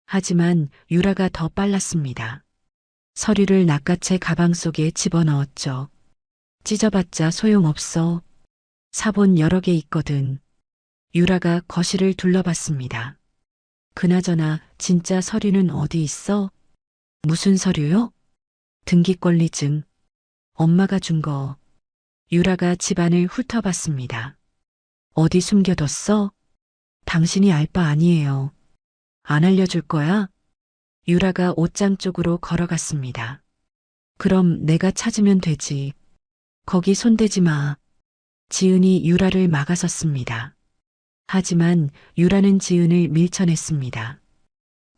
S2: 하지만 유라가 더 빨랐습니다. 서류를 낚아채 가방 속에 집어넣었죠. 찢어봤자 소용없어. 사본 여러 개 있거든. 유라가 거실을 둘러봤습니다. 그나저나 진짜 서류는 어디 있어? 무슨 서류요? 등기권리증. 엄마가 준 거. 유라가 집안을 훑어봤습니다. 어디 숨겨뒀어? 당신이 알 바 아니에요. 안 알려줄 거야? 유라가 옷장 쪽으로 걸어갔습니다. 그럼 내가 찾으면 되지. 거기 손대지 마. 지은이 유라를 막아섰습니다. 하지만 유라는 지은을 밀쳐냈습니다.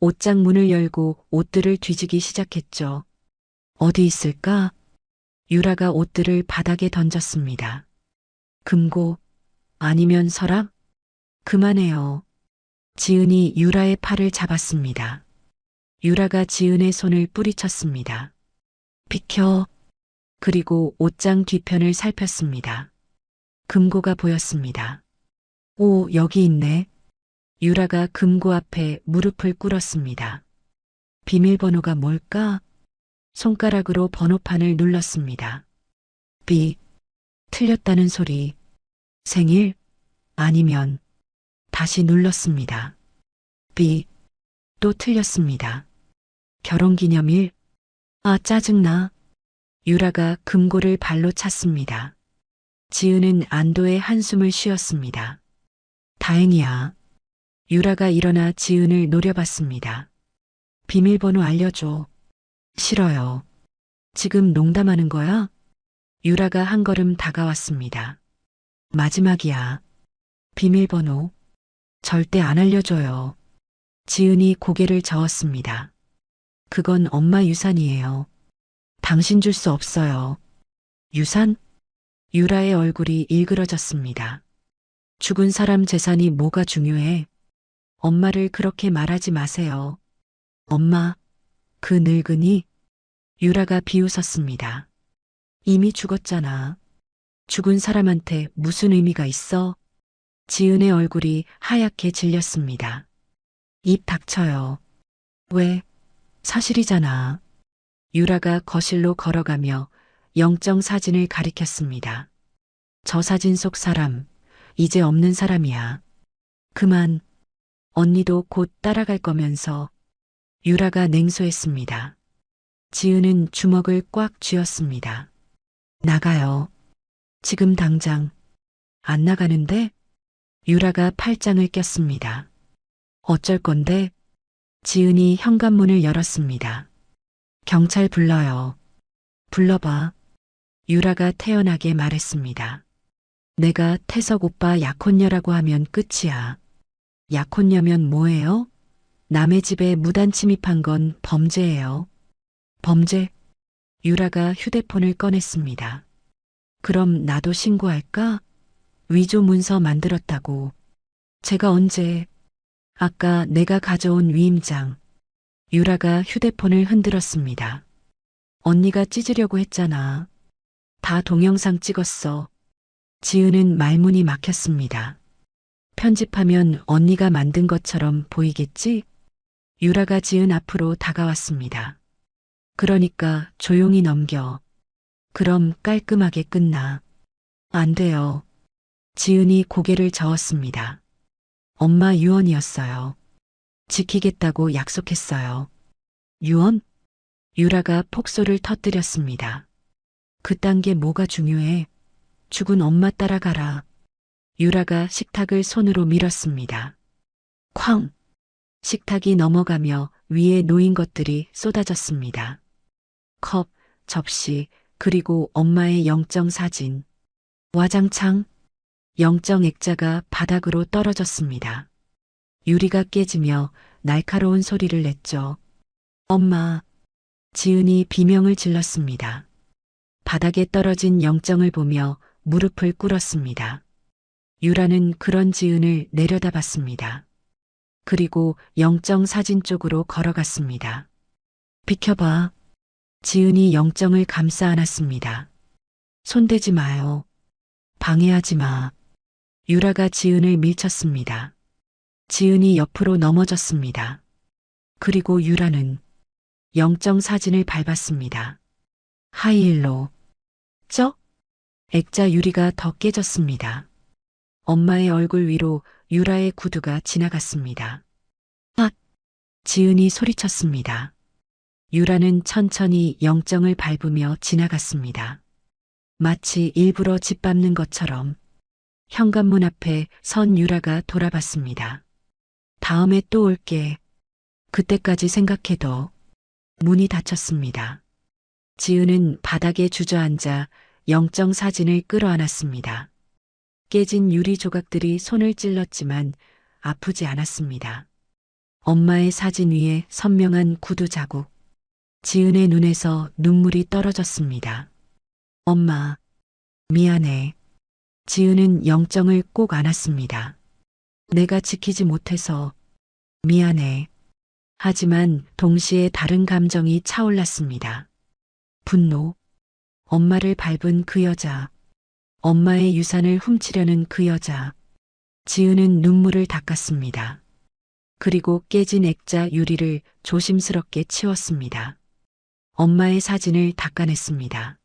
S2: 옷장 문을 열고 옷들을 뒤지기 시작했죠. 어디 있을까? 유라가 옷들을 바닥에 던졌습니다. 금고, 아니면 서랍? 그만해요. 지은이 유라의 팔을 잡았습니다. 유라가 지은의 손을 뿌리쳤습니다. 비켜. 그리고 옷장 뒤편을 살폈습니다. 금고가 보였습니다. 오, 여기 있네. 유라가 금고 앞에 무릎을 꿇었습니다. 비밀번호가 뭘까? 손가락으로 번호판을 눌렀습니다. B. 틀렸다는 소리. 생일? 아니면 다시 눌렀습니다. B. 또 틀렸습니다. 결혼기념일? 아, 짜증나. 유라가 금고를 발로 찼습니다. 지은은 안도의 한숨을 쉬었습니다. 다행이야. 유라가 일어나 지은을 노려봤습니다. 비밀번호 알려줘. 싫어요. 지금 농담하는 거야? 유라가 한 걸음 다가왔습니다. 마지막이야. 비밀번호. 절대 안 알려줘요. 지은이 고개를 저었습니다. 그건 엄마 유산이에요. 당신 줄 수 없어요. 유산? 유라의 얼굴이 일그러졌습니다. 죽은 사람 재산이 뭐가 중요해? 엄마를 그렇게 말하지 마세요. 엄마, 그 늙은이? 유라가 비웃었습니다. 이미 죽었잖아. 죽은 사람한테 무슨 의미가 있어? 지은의 얼굴이 하얗게 질렸습니다. 입 닥쳐요. 왜? 사실이잖아. 유라가 거실로 걸어가며 영정 사진을 가리켰습니다. 저 사진 속 사람, 이제 없는 사람이야. 그만. 언니도 곧 따라갈 거면서. 유라가 냉소했습니다. 지은은 주먹을 꽉 쥐었습니다. 나가요. 지금 당장. 안 나가는데? 유라가 팔짱을 꼈습니다. 어쩔 건데? 지은이 현관문을 열었습니다. 경찰 불러요. 불러봐. 유라가 태연하게 말했습니다. 내가 태석 오빠 약혼녀라고 하면 끝이야. 약혼녀면 뭐예요? 남의 집에 무단 침입한 건 범죄예요. 범죄? 유라가 휴대폰을 꺼냈습니다. 그럼 나도 신고할까? 위조 문서 만들었다고. 제가 언제? 아까 내가 가져온 위임장. 유라가 휴대폰을 흔들었습니다. 언니가 찢으려고 했잖아. 다 동영상 찍었어. 지은은 말문이 막혔습니다. 편집하면 언니가 만든 것처럼 보이겠지? 유라가 지은 앞으로 다가왔습니다. 그러니까 조용히 넘겨. 그럼 깔끔하게 끝나. 안 돼요. 지은이 고개를 저었습니다. 엄마 유언이었어요. 지키겠다고 약속했어요. 유언? 유라가 폭소를 터뜨렸습니다. 그딴 게 뭐가 중요해? 죽은 엄마 따라가라. 유라가 식탁을 손으로 밀었습니다. 쾅! 식탁이 넘어가며 위에 놓인 것들이 쏟아졌습니다. 컵, 접시, 그리고 엄마의 영정 사진. 와장창, 영정 액자가 바닥으로 떨어졌습니다. 유리가 깨지며 날카로운 소리를 냈죠. 엄마. 지은이 비명을 질렀습니다. 바닥에 떨어진 영정을 보며 무릎을 꿇었습니다. 유라는 그런 지은을 내려다봤습니다. 그리고 영정 사진 쪽으로 걸어갔습니다. 비켜봐. 지은이 영정을 감싸 안았습니다. 손대지 마요. 방해하지 마. 유라가 지은을 밀쳤습니다. 지은이 옆으로 넘어졌습니다. 그리고 유라는 영정 사진을 밟았습니다. 하이힐로. 쩍! 액자 유리가 더 깨졌습니다. 엄마의 얼굴 위로 유라의 구두가 지나갔습니다. 앗! 지은이 소리쳤습니다. 유라는 천천히 영정을 밟으며 지나갔습니다. 마치 일부러 짓밟는 것처럼 현관문 앞에 선 유라가 돌아봤습니다. 다음에 또 올게. 그때까지 생각해도. 문이 닫혔습니다. 지은은 바닥에 주저앉아 영정 사진을 끌어안았습니다. 깨진 유리 조각들이 손을 찔렀지만 아프지 않았습니다. 엄마의 사진 위에 선명한 구두 자국. 지은의 눈에서 눈물이 떨어졌습니다. 엄마, 미안해. 지은은 영정을 꼭 안았습니다. 내가 지키지 못해서 미안해. 하지만 동시에 다른 감정이 차올랐습니다. 분노. 엄마를 밟은 그 여자. 엄마의 유산을 훔치려는 그 여자. 지은은 눈물을 닦았습니다. 그리고 깨진 액자 유리를 조심스럽게 치웠습니다. 엄마의 사진을 닦아냈습니다.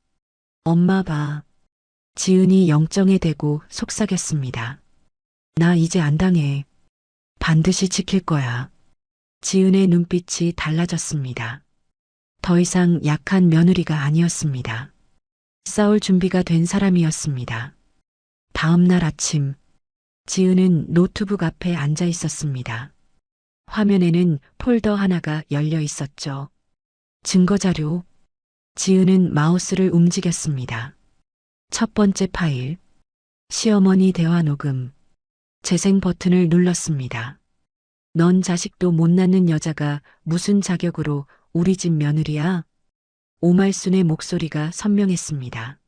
S2: 엄마 봐. 지은이 영정에 대고 속삭였습니다. 나 이제 안 당해. 반드시 지킬 거야. 지은의 눈빛이 달라졌습니다. 더 이상 약한 며느리가 아니었습니다. 싸울 준비가 된 사람이었습니다. 다음 날 아침, 지은은 노트북 앞에 앉아 있었습니다. 화면에는 폴더 하나가 열려 있었죠. 증거자료. 지은은 마우스를 움직였습니다. 첫 번째 파일. 시어머니 대화 녹음. 재생 버튼을 눌렀습니다. 넌 자식도 못 낳는 여자가 무슨 자격으로 우리 집 며느리야? 오말순의 목소리가 선명했습니다.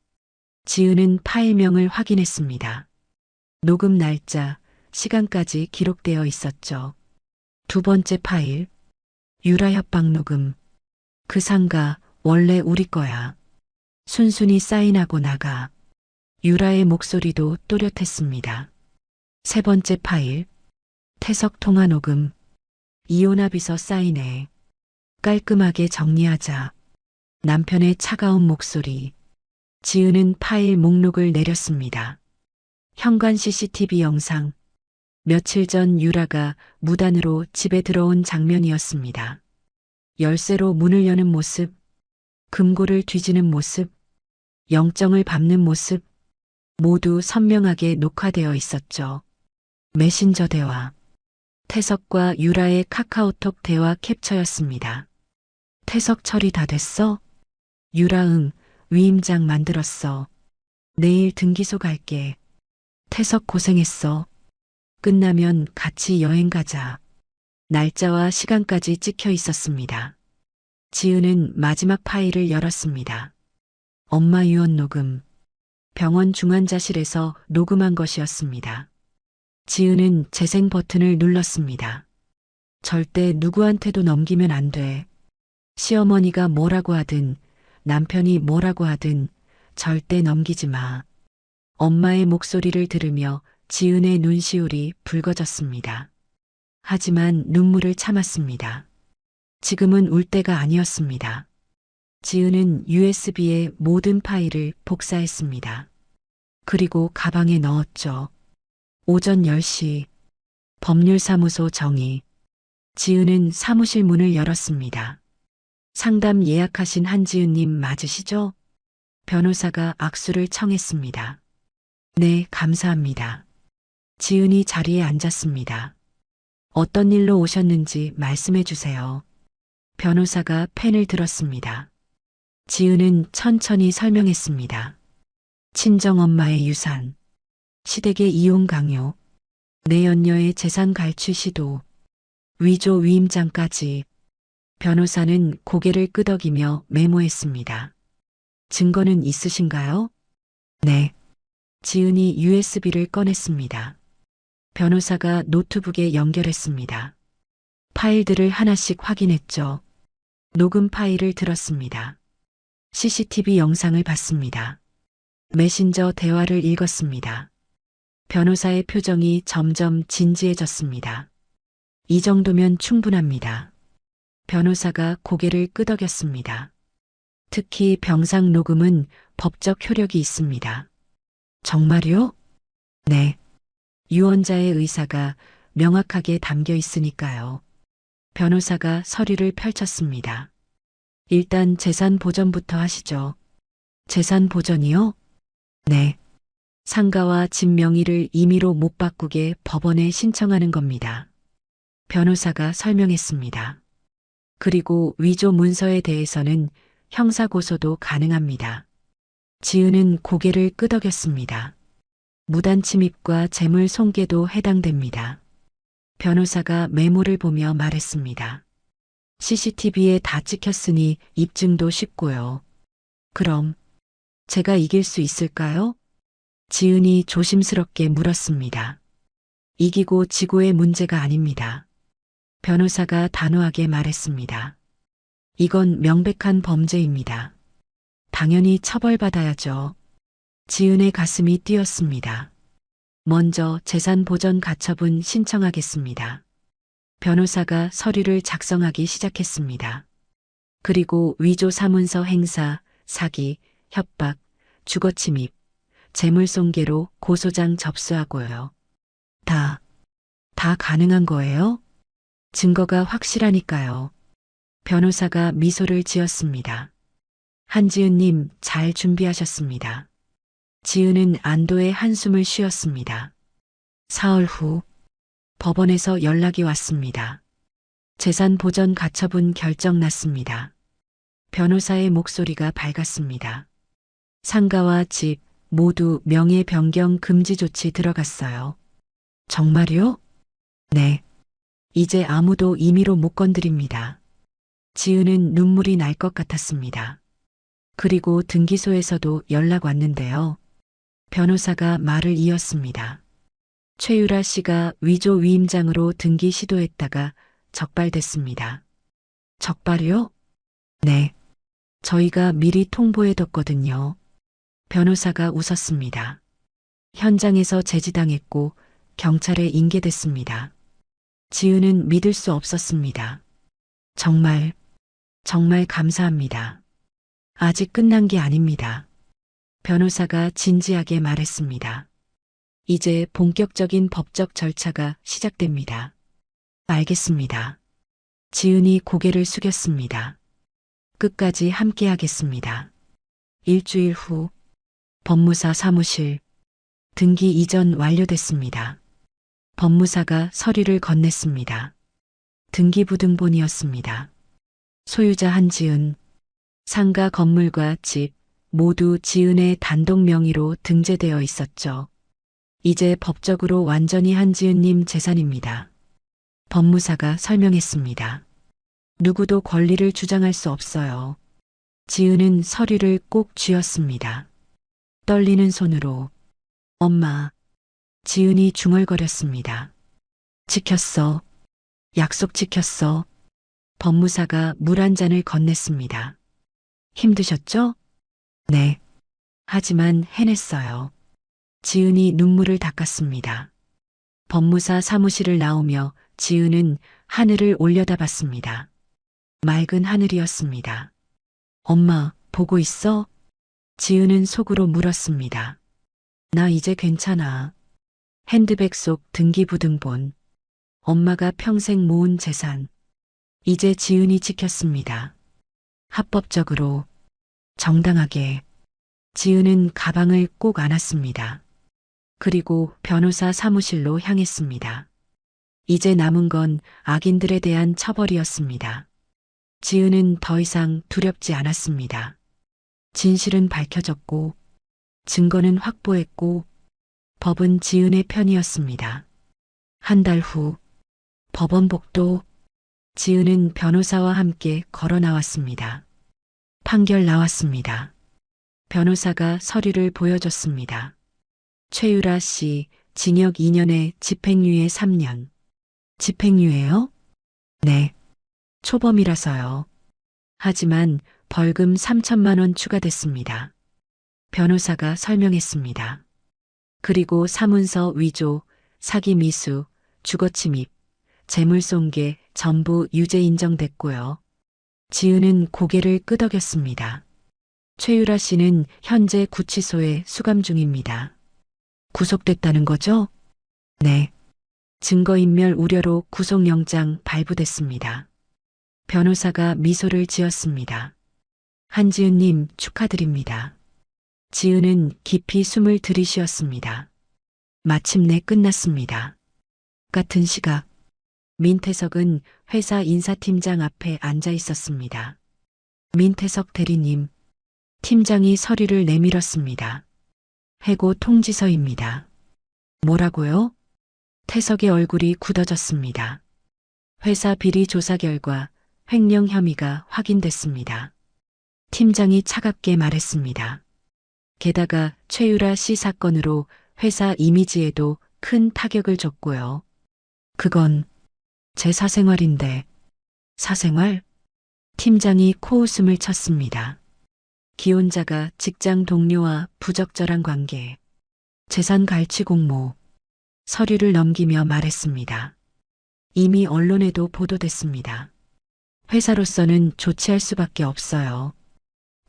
S2: 지은은 파일명을 확인했습니다. 녹음 날짜, 시간까지 기록되어 있었죠. 두 번째 파일. 유라 협박 녹음. 그 상가 원래 우리 거야. 순순히 사인하고 나가. 유라의 목소리도 또렷했습니다. 세 번째 파일. 태석 통화 녹음. 이혼합 비서 사인해. 깔끔하게 정리하자. 남편의 차가운 목소리. 지은은 파일 목록을 내렸습니다. 현관 CCTV 영상. 며칠 전 유라가 무단으로 집에 들어온 장면이었습니다. 열쇠로 문을 여는 모습, 금고를 뒤지는 모습, 영정을 밟는 모습, 모두 선명하게 녹화되어 있었죠. 메신저 대화. 태석과 유라의 카카오톡 대화 캡처였습니다. 태석 처리 다 됐어? 유라 응, 위임장 만들었어. 내일 등기소 갈게. 태석 고생했어. 끝나면 같이 여행 가자. 날짜와 시간까지 찍혀 있었습니다. 지은은 마지막 파일을 열었습니다. 엄마 유언 녹음. 병원 중환자실에서 녹음한 것이었습니다. 지은은 재생 버튼을 눌렀습니다. 절대 누구한테도 넘기면 안 돼. 시어머니가 뭐라고 하든 남편이 뭐라고 하든 절대 넘기지 마. 엄마의 목소리를 들으며 지은의 눈시울이 붉어졌습니다. 하지만 눈물을 참았습니다. 지금은 울 때가 아니었습니다. 지은은 USB에 모든 파일을 복사했습니다. 그리고 가방에 넣었죠. 오전 10시. 법률사무소 정의. 지은은 사무실 문을 열었습니다. 상담 예약하신 한지은님 맞으시죠? 변호사가 악수를 청했습니다. 네, 감사합니다. 지은이 자리에 앉았습니다. 어떤 일로 오셨는지 말씀해 주세요. 변호사가 펜을 들었습니다. 지은은 천천히 설명했습니다. 친정엄마의 유산, 시댁의 이혼 강요, 내연녀의 재산 갈취 시도, 위조 위임장까지. 변호사는 고개를 끄덕이며 메모했습니다. 증거는 있으신가요? 네. 지은이 USB를 꺼냈습니다. 변호사가 노트북에 연결했습니다. 파일들을 하나씩 확인했죠. 녹음 파일을 들었습니다. CCTV 영상을 봤습니다. 메신저 대화를 읽었습니다. 변호사의 표정이 점점 진지해졌습니다. 이 정도면 충분합니다. 변호사가 고개를 끄덕였습니다. 특히 병상 녹음은 법적 효력이 있습니다. 정말요? 네. 유언자의 의사가 명확하게 담겨 있으니까요. 변호사가 서류를 펼쳤습니다. 일단 재산 보전부터 하시죠. 재산 보전이요? 네. 상가와 집 명의를 임의로 못 바꾸게 법원에 신청하는 겁니다. 변호사가 설명했습니다. 그리고 위조 문서에 대해서는 형사고소도 가능합니다. 지은은 고개를 끄덕였습니다. 무단 침입과 재물 손괴도 해당됩니다. 변호사가 메모를 보며 말했습니다. CCTV에 다 찍혔으니 입증도 쉽고요. 그럼 제가 이길 수 있을까요? 지은이 조심스럽게 물었습니다. 이기고 지고의 문제가 아닙니다. 변호사가 단호하게 말했습니다. 이건 명백한 범죄입니다. 당연히 처벌받아야죠. 지은의 가슴이 뛰었습니다. 먼저 재산 보전 가처분 신청하겠습니다. 변호사가 서류를 작성하기 시작했습니다. 그리고 위조 사문서 행사, 사기, 협박, 주거침입, 재물손괴로 고소장 접수하고요. 다 가능한 거예요? 증거가 확실하니까요. 변호사가 미소를 지었습니다. 한지은님 잘 준비하셨습니다. 지은은 안도의 한숨을 쉬었습니다. 사흘 후 법원에서 연락이 왔습니다. 재산 보전 가처분 결정 났습니다. 변호사의 목소리가 밝았습니다. 상가와 집 모두 명예 변경 금지 조치 들어갔어요. 정말요? 네. 이제 아무도 임의로 못 건드립니다. 지은은 눈물이 날 것 같았습니다. 그리고 등기소에서도 연락 왔는데요. 변호사가 말을 이었습니다. 최유라 씨가 위조 위임장으로 등기 시도했다가 적발됐습니다. 적발이요? 네. 저희가 미리 통보해뒀거든요. 변호사가 웃었습니다. 현장에서 제지당했고 경찰에 인계됐습니다. 지은은 믿을 수 없었습니다. 정말 감사합니다. 아직 끝난 게 아닙니다. 변호사가 진지하게 말했습니다. 이제 본격적인 법적 절차가 시작됩니다. 알겠습니다. 지은이 고개를 숙였습니다. 끝까지 함께하겠습니다. 일주일 후 법무사 사무실 등기 이전 완료됐습니다. 법무사가 서류를 건넸습니다. 등기부등본이었습니다. 소유자 한지은, 상가 건물과 집 모두 지은의 단독 명의로 등재되어 있었죠. 이제 법적으로 완전히 한지은님 재산입니다. 법무사가 설명했습니다. 누구도 권리를 주장할 수 없어요. 지은은 서류를 꼭 쥐었습니다. 떨리는 손으로 엄마, 지은이 중얼거렸습니다. 지켰어. 약속 지켰어. 법무사가 물 한 잔을 건넸습니다. 힘드셨죠? 네. 하지만 해냈어요. 지은이 눈물을 닦았습니다. 법무사 사무실을 나오며 지은은 하늘을 올려다봤습니다. 맑은 하늘이었습니다. 엄마, 보고 있어? 지은은 속으로 물었습니다. 나 이제 괜찮아. 핸드백 속 등기부등본. 엄마가 평생 모은 재산. 이제 지은이 지켰습니다. 합법적으로, 정당하게. 지은은 가방을 꼭 안았습니다. 그리고 변호사 사무실로 향했습니다. 이제 남은 건 악인들에 대한 처벌이었습니다. 지은은 더 이상 두렵지 않았습니다. 진실은 밝혀졌고, 증거는 확보했고, 법은 지은의 편이었습니다. 한 달 후, 법원 복도, 지은은 변호사와 함께 걸어 나왔습니다. 판결 나왔습니다. 변호사가 서류를 보여줬습니다. 최유라 씨, 징역 2년에 집행유예 3년. 집행유예요? 네. 초범이라서요. 하지만 벌금 3천만 원 추가됐습니다. 변호사가 설명했습니다. 그리고 사문서 위조, 사기 미수, 주거침입, 재물손괴 전부 유죄 인정됐고요. 지은은 고개를 끄덕였습니다. 최유라 씨는 현재 구치소에 수감 중입니다. 구속됐다는 거죠? 네. 증거인멸 우려로 구속영장 발부됐습니다. 변호사가 미소를 지었습니다. 한지은님 축하드립니다. 지은은 깊이 숨을 들이쉬었습니다. 마침내 끝났습니다. 같은 시각, 민태석은 회사 인사팀장 앞에 앉아 있었습니다. 민태석 대리님, 팀장이 서류를 내밀었습니다. 해고 통지서입니다. 뭐라고요? 태석의 얼굴이 굳어졌습니다. 회사 비리 조사 결과 횡령 혐의가 확인됐습니다. 팀장이 차갑게 말했습니다. 게다가 최유라 씨 사건으로 회사 이미지에도 큰 타격을 줬고요. 그건 제 사생활인데. 사생활? 팀장이 코웃음을 쳤습니다. 기혼자가 직장 동료와 부적절한 관계, 재산 갈취 공모, 서류를 넘기며 말했습니다. 이미 언론에도 보도됐습니다. 회사로서는 조치할 수밖에 없어요.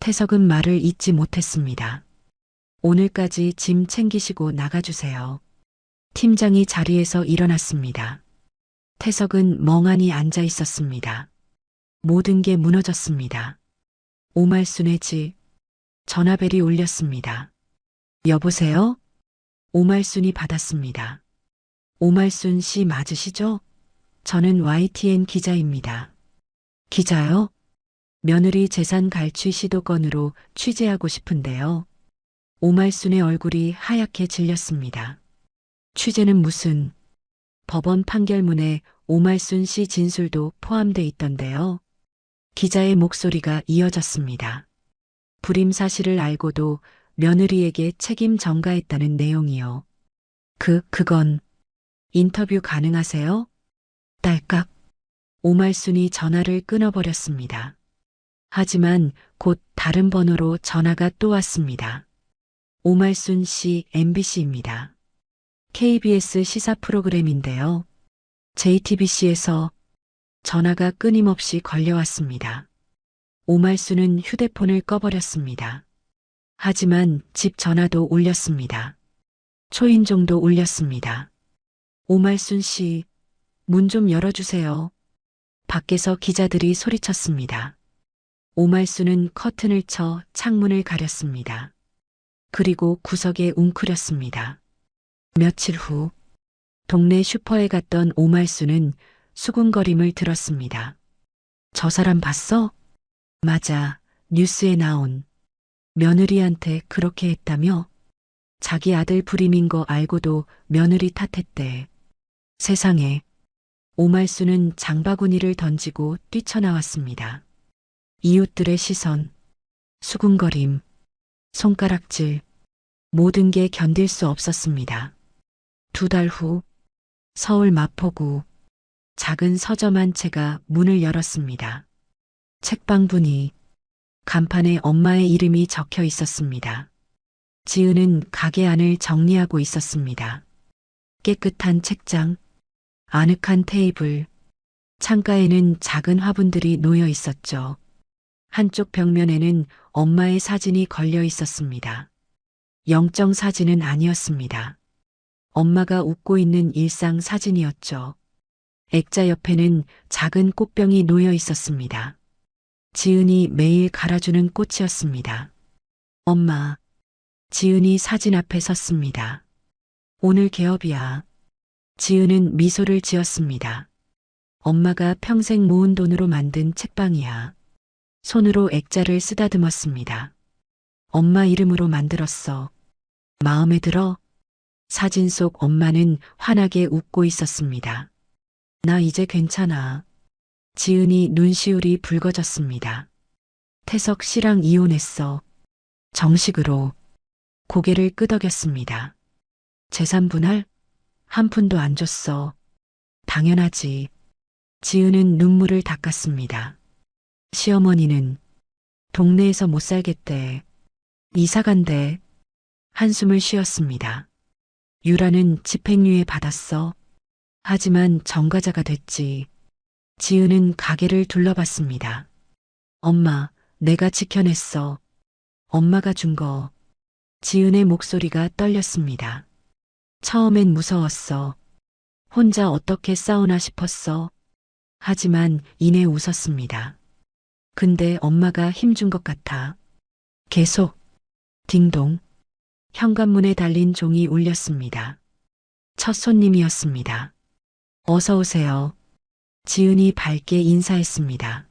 S2: 태석은 말을 잇지 못했습니다. 오늘까지 짐 챙기시고 나가주세요. 팀장이 자리에서 일어났습니다. 태석은 멍하니 앉아 있었습니다. 모든 게 무너졌습니다. 오말순의 집, 전화벨이 울렸습니다. 여보세요? 오말순이 받았습니다. 오말순 씨 맞으시죠? 저는 YTN 기자입니다. 기자요? 며느리 재산 갈취 시도 건으로 취재하고 싶은데요. 오말순의 얼굴이 하얗게 질렸습니다. 취재는 무슨? 법원 판결문에 오말순 씨 진술도 포함돼 있던데요. 기자의 목소리가 이어졌습니다. 불임 사실을 알고도 며느리에게 책임 전가했다는 내용이요. 그건 인터뷰 가능하세요? 딸깍. 오말순이 전화를 끊어버렸습니다. 하지만 곧 다른 번호로 전화가 또 왔습니다. 오말순 씨 MBC입니다. KBS 시사 프로그램인데요. JTBC에서 전화가 끊임없이 걸려왔습니다. 오말순은 휴대폰을 꺼버렸습니다. 하지만 집 전화도 울렸습니다. 초인종도 울렸습니다. 오말순 씨, 문 좀 열어주세요. 밖에서 기자들이 소리쳤습니다. 오말순은 커튼을 쳐 창문을 가렸습니다. 그리고 구석에 웅크렸습니다. 며칠 후, 동네 슈퍼에 갔던 오말순은 수군거림을 들었습니다. 저 사람 봤어? 맞아, 뉴스에 나온. 며느리한테 그렇게 했다며? 자기 아들 불임인 거 알고도 며느리 탓했대. 세상에. 오말순은 장바구니를 던지고 뛰쳐나왔습니다. 이웃들의 시선, 수군거림, 손가락질, 모든 게 견딜 수 없었습니다. 2달 후, 서울 마포구, 작은 서점 한 채가 문을 열었습니다. 책방분이, 간판에 엄마의 이름이 적혀 있었습니다. 지은은 가게 안을 정리하고 있었습니다. 깨끗한 책장, 아늑한 테이블, 창가에는 작은 화분들이 놓여 있었죠. 한쪽 벽면에는 엄마의 사진이 걸려 있었습니다. 영정 사진은 아니었습니다. 엄마가 웃고 있는 일상 사진이었죠. 액자 옆에는 작은 꽃병이 놓여 있었습니다. 지은이 매일 갈아주는 꽃이었습니다. 엄마. 지은이 사진 앞에 섰습니다. 오늘 개업이야. 지은은 미소를 지었습니다. 엄마가 평생 모은 돈으로 만든 책방이야. 손으로 액자를 쓰다듬었습니다. 엄마 이름으로 만들었어. 마음에 들어? 사진 속 엄마는 환하게 웃고 있었습니다. 나 이제 괜찮아. 지은이 눈시울이 붉어졌습니다. 태석 씨랑 이혼했어. 정식으로. 고개를 끄덕였습니다. 재산 분할? 한 푼도 안 줬어. 당연하지. 지은은 눈물을 닦았습니다. 시어머니는 동네에서 못 살겠대. 이사 간대. 한숨을 쉬었습니다. 유라는 집행유예 받았어. 하지만 전과자가 됐지. 지은은 가게를 둘러봤습니다. 엄마, 내가 지켜냈어. 엄마가 준 거. 지은의 목소리가 떨렸습니다. 처음엔 무서웠어. 혼자 어떻게 싸우나 싶었어. 하지만 이내 웃었습니다. 근데 엄마가 힘준 것 같아. 계속. 딩동. 현관문에 달린 종이 울렸습니다. 첫 손님이었습니다. 어서 오세요. 지은이 밝게 인사했습니다.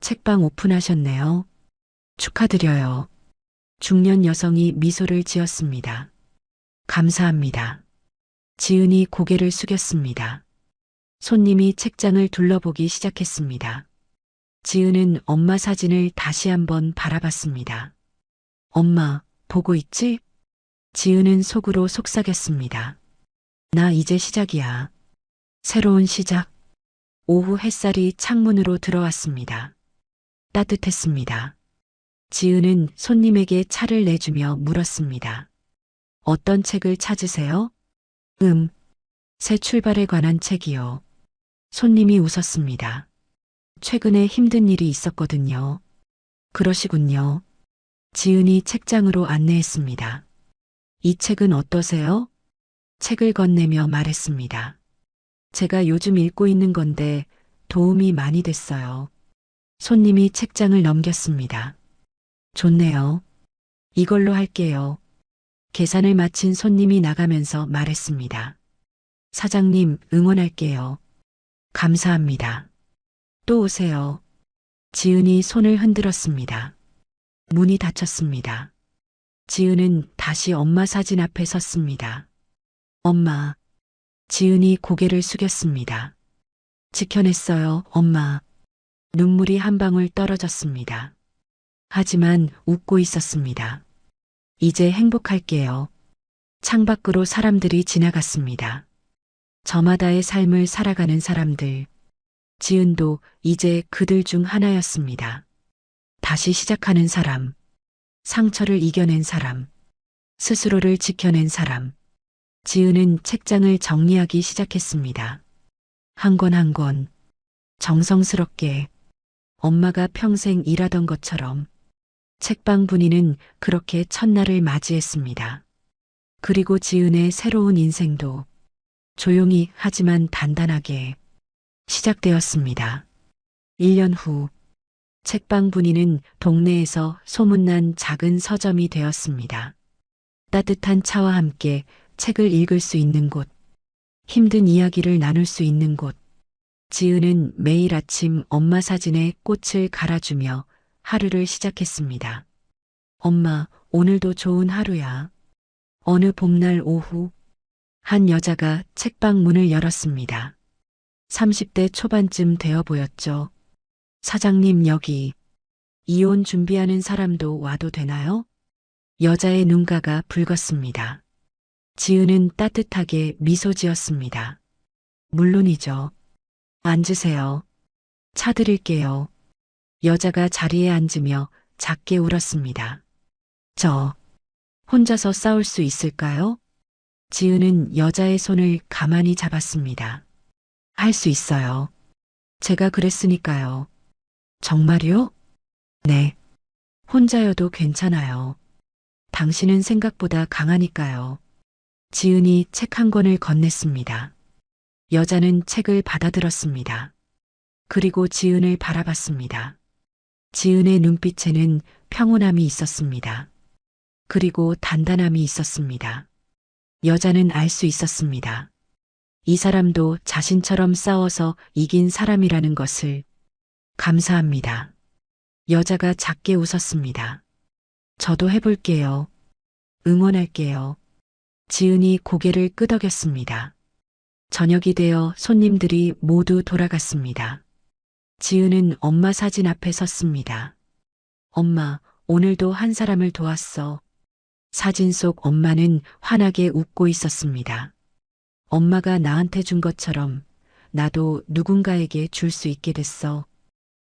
S2: 책방 오픈하셨네요. 축하드려요. 중년 여성이 미소를 지었습니다. 감사합니다. 지은이 고개를 숙였습니다. 손님이 책장을 둘러보기 시작했습니다. 지은은 엄마 사진을 다시 한번 바라봤습니다. 엄마, 보고 있지? 지은은 속으로 속삭였습니다. 나 이제 시작이야. 새로운 시작. 오후 햇살이 창문으로 들어왔습니다. 따뜻했습니다. 지은은 손님에게 차를 내주며 물었습니다. 어떤 책을 찾으세요? 새 출발에 관한 책이요. 손님이 웃었습니다. 최근에 힘든 일이 있었거든요. 그러시군요. 지은이 책장으로 안내했습니다. 이 책은 어떠세요? 책을 건네며 말했습니다. 제가 요즘 읽고 있는 건데 도움이 많이 됐어요. 손님이 책장을 넘겼습니다. 좋네요. 이걸로 할게요. 계산을 마친 손님이 나가면서 말했습니다. 사장님, 응원할게요. 감사합니다. 또 오세요. 지은이 손을 흔들었습니다. 문이 닫혔습니다. 지은은 다시 엄마 사진 앞에 섰습니다. 엄마. 지은이 고개를 숙였습니다. 지켜냈어요, 엄마. 눈물이 한 방울 떨어졌습니다. 하지만 웃고 있었습니다. 이제 행복할게요. 창밖으로 사람들이 지나갔습니다. 저마다의 삶을 살아가는 사람들. 지은도 이제 그들 중 하나였습니다. 다시 시작하는 사람. 상처를 이겨낸 사람. 스스로를 지켜낸 사람. 지은은 책장을 정리하기 시작했습니다. 한 권 한 권. 정성스럽게. 엄마가 평생 일하던 것처럼. 책방 분위는 그렇게 첫날을 맞이했습니다. 그리고 지은의 새로운 인생도 조용히 하지만 단단하게 시작되었습니다. 1년 후 책방 분위는 동네에서 소문난 작은 서점이 되었습니다. 따뜻한 차와 함께 책을 읽을 수 있는 곳, 힘든 이야기를 나눌 수 있는 곳. 지은은 매일 아침 엄마 사진에 꽃을 갈아주며 하루를 시작했습니다. 엄마, 오늘도 좋은 하루야. 어느 봄날 오후, 한 여자가 책방 문을 열었습니다. 30대 초반쯤 되어 보였죠. 사장님, 여기 이혼 준비하는 사람도 와도 되나요? 여자의 눈가가 붉었습니다. 지은은 따뜻하게 미소 지었습니다. 물론이죠. 앉으세요. 차 드릴게요. 여자가 자리에 앉으며 작게 울었습니다. 저 혼자서 싸울 수 있을까요? 지은은 여자의 손을 가만히 잡았습니다. 할 수 있어요. 제가 그랬으니까요. 정말요? 네. 혼자여도 괜찮아요. 당신은 생각보다 강하니까요. 지은이 책 한 권을 건넸습니다. 여자는 책을 받아들었습니다. 그리고 지은을 바라봤습니다. 지은의 눈빛에는 평온함이 있었습니다. 그리고 단단함이 있었습니다. 여자는 알 수 있었습니다. 이 사람도 자신처럼 싸워서 이긴 사람이라는 것을. 감사합니다. 여자가 작게 웃었습니다. 저도 해볼게요. 응원할게요. 지은이 고개를 끄덕였습니다. 저녁이 되어 손님들이 모두 돌아갔습니다. 지은은 엄마 사진 앞에 섰습니다. 엄마, 오늘도 한 사람을 도왔어. 사진 속 엄마는 환하게 웃고 있었습니다. 엄마가 나한테 준 것처럼 나도 누군가에게 줄 수 있게 됐어.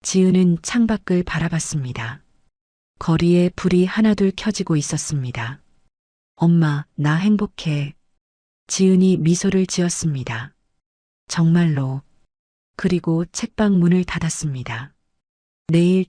S2: 지은은 창밖을 바라봤습니다. 거리에 불이 하나둘 켜지고 있었습니다. 엄마, 나 행복해. 지은이 미소를 지었습니다. 정말로. 그리고 책방 문을 닫았습니다. 내일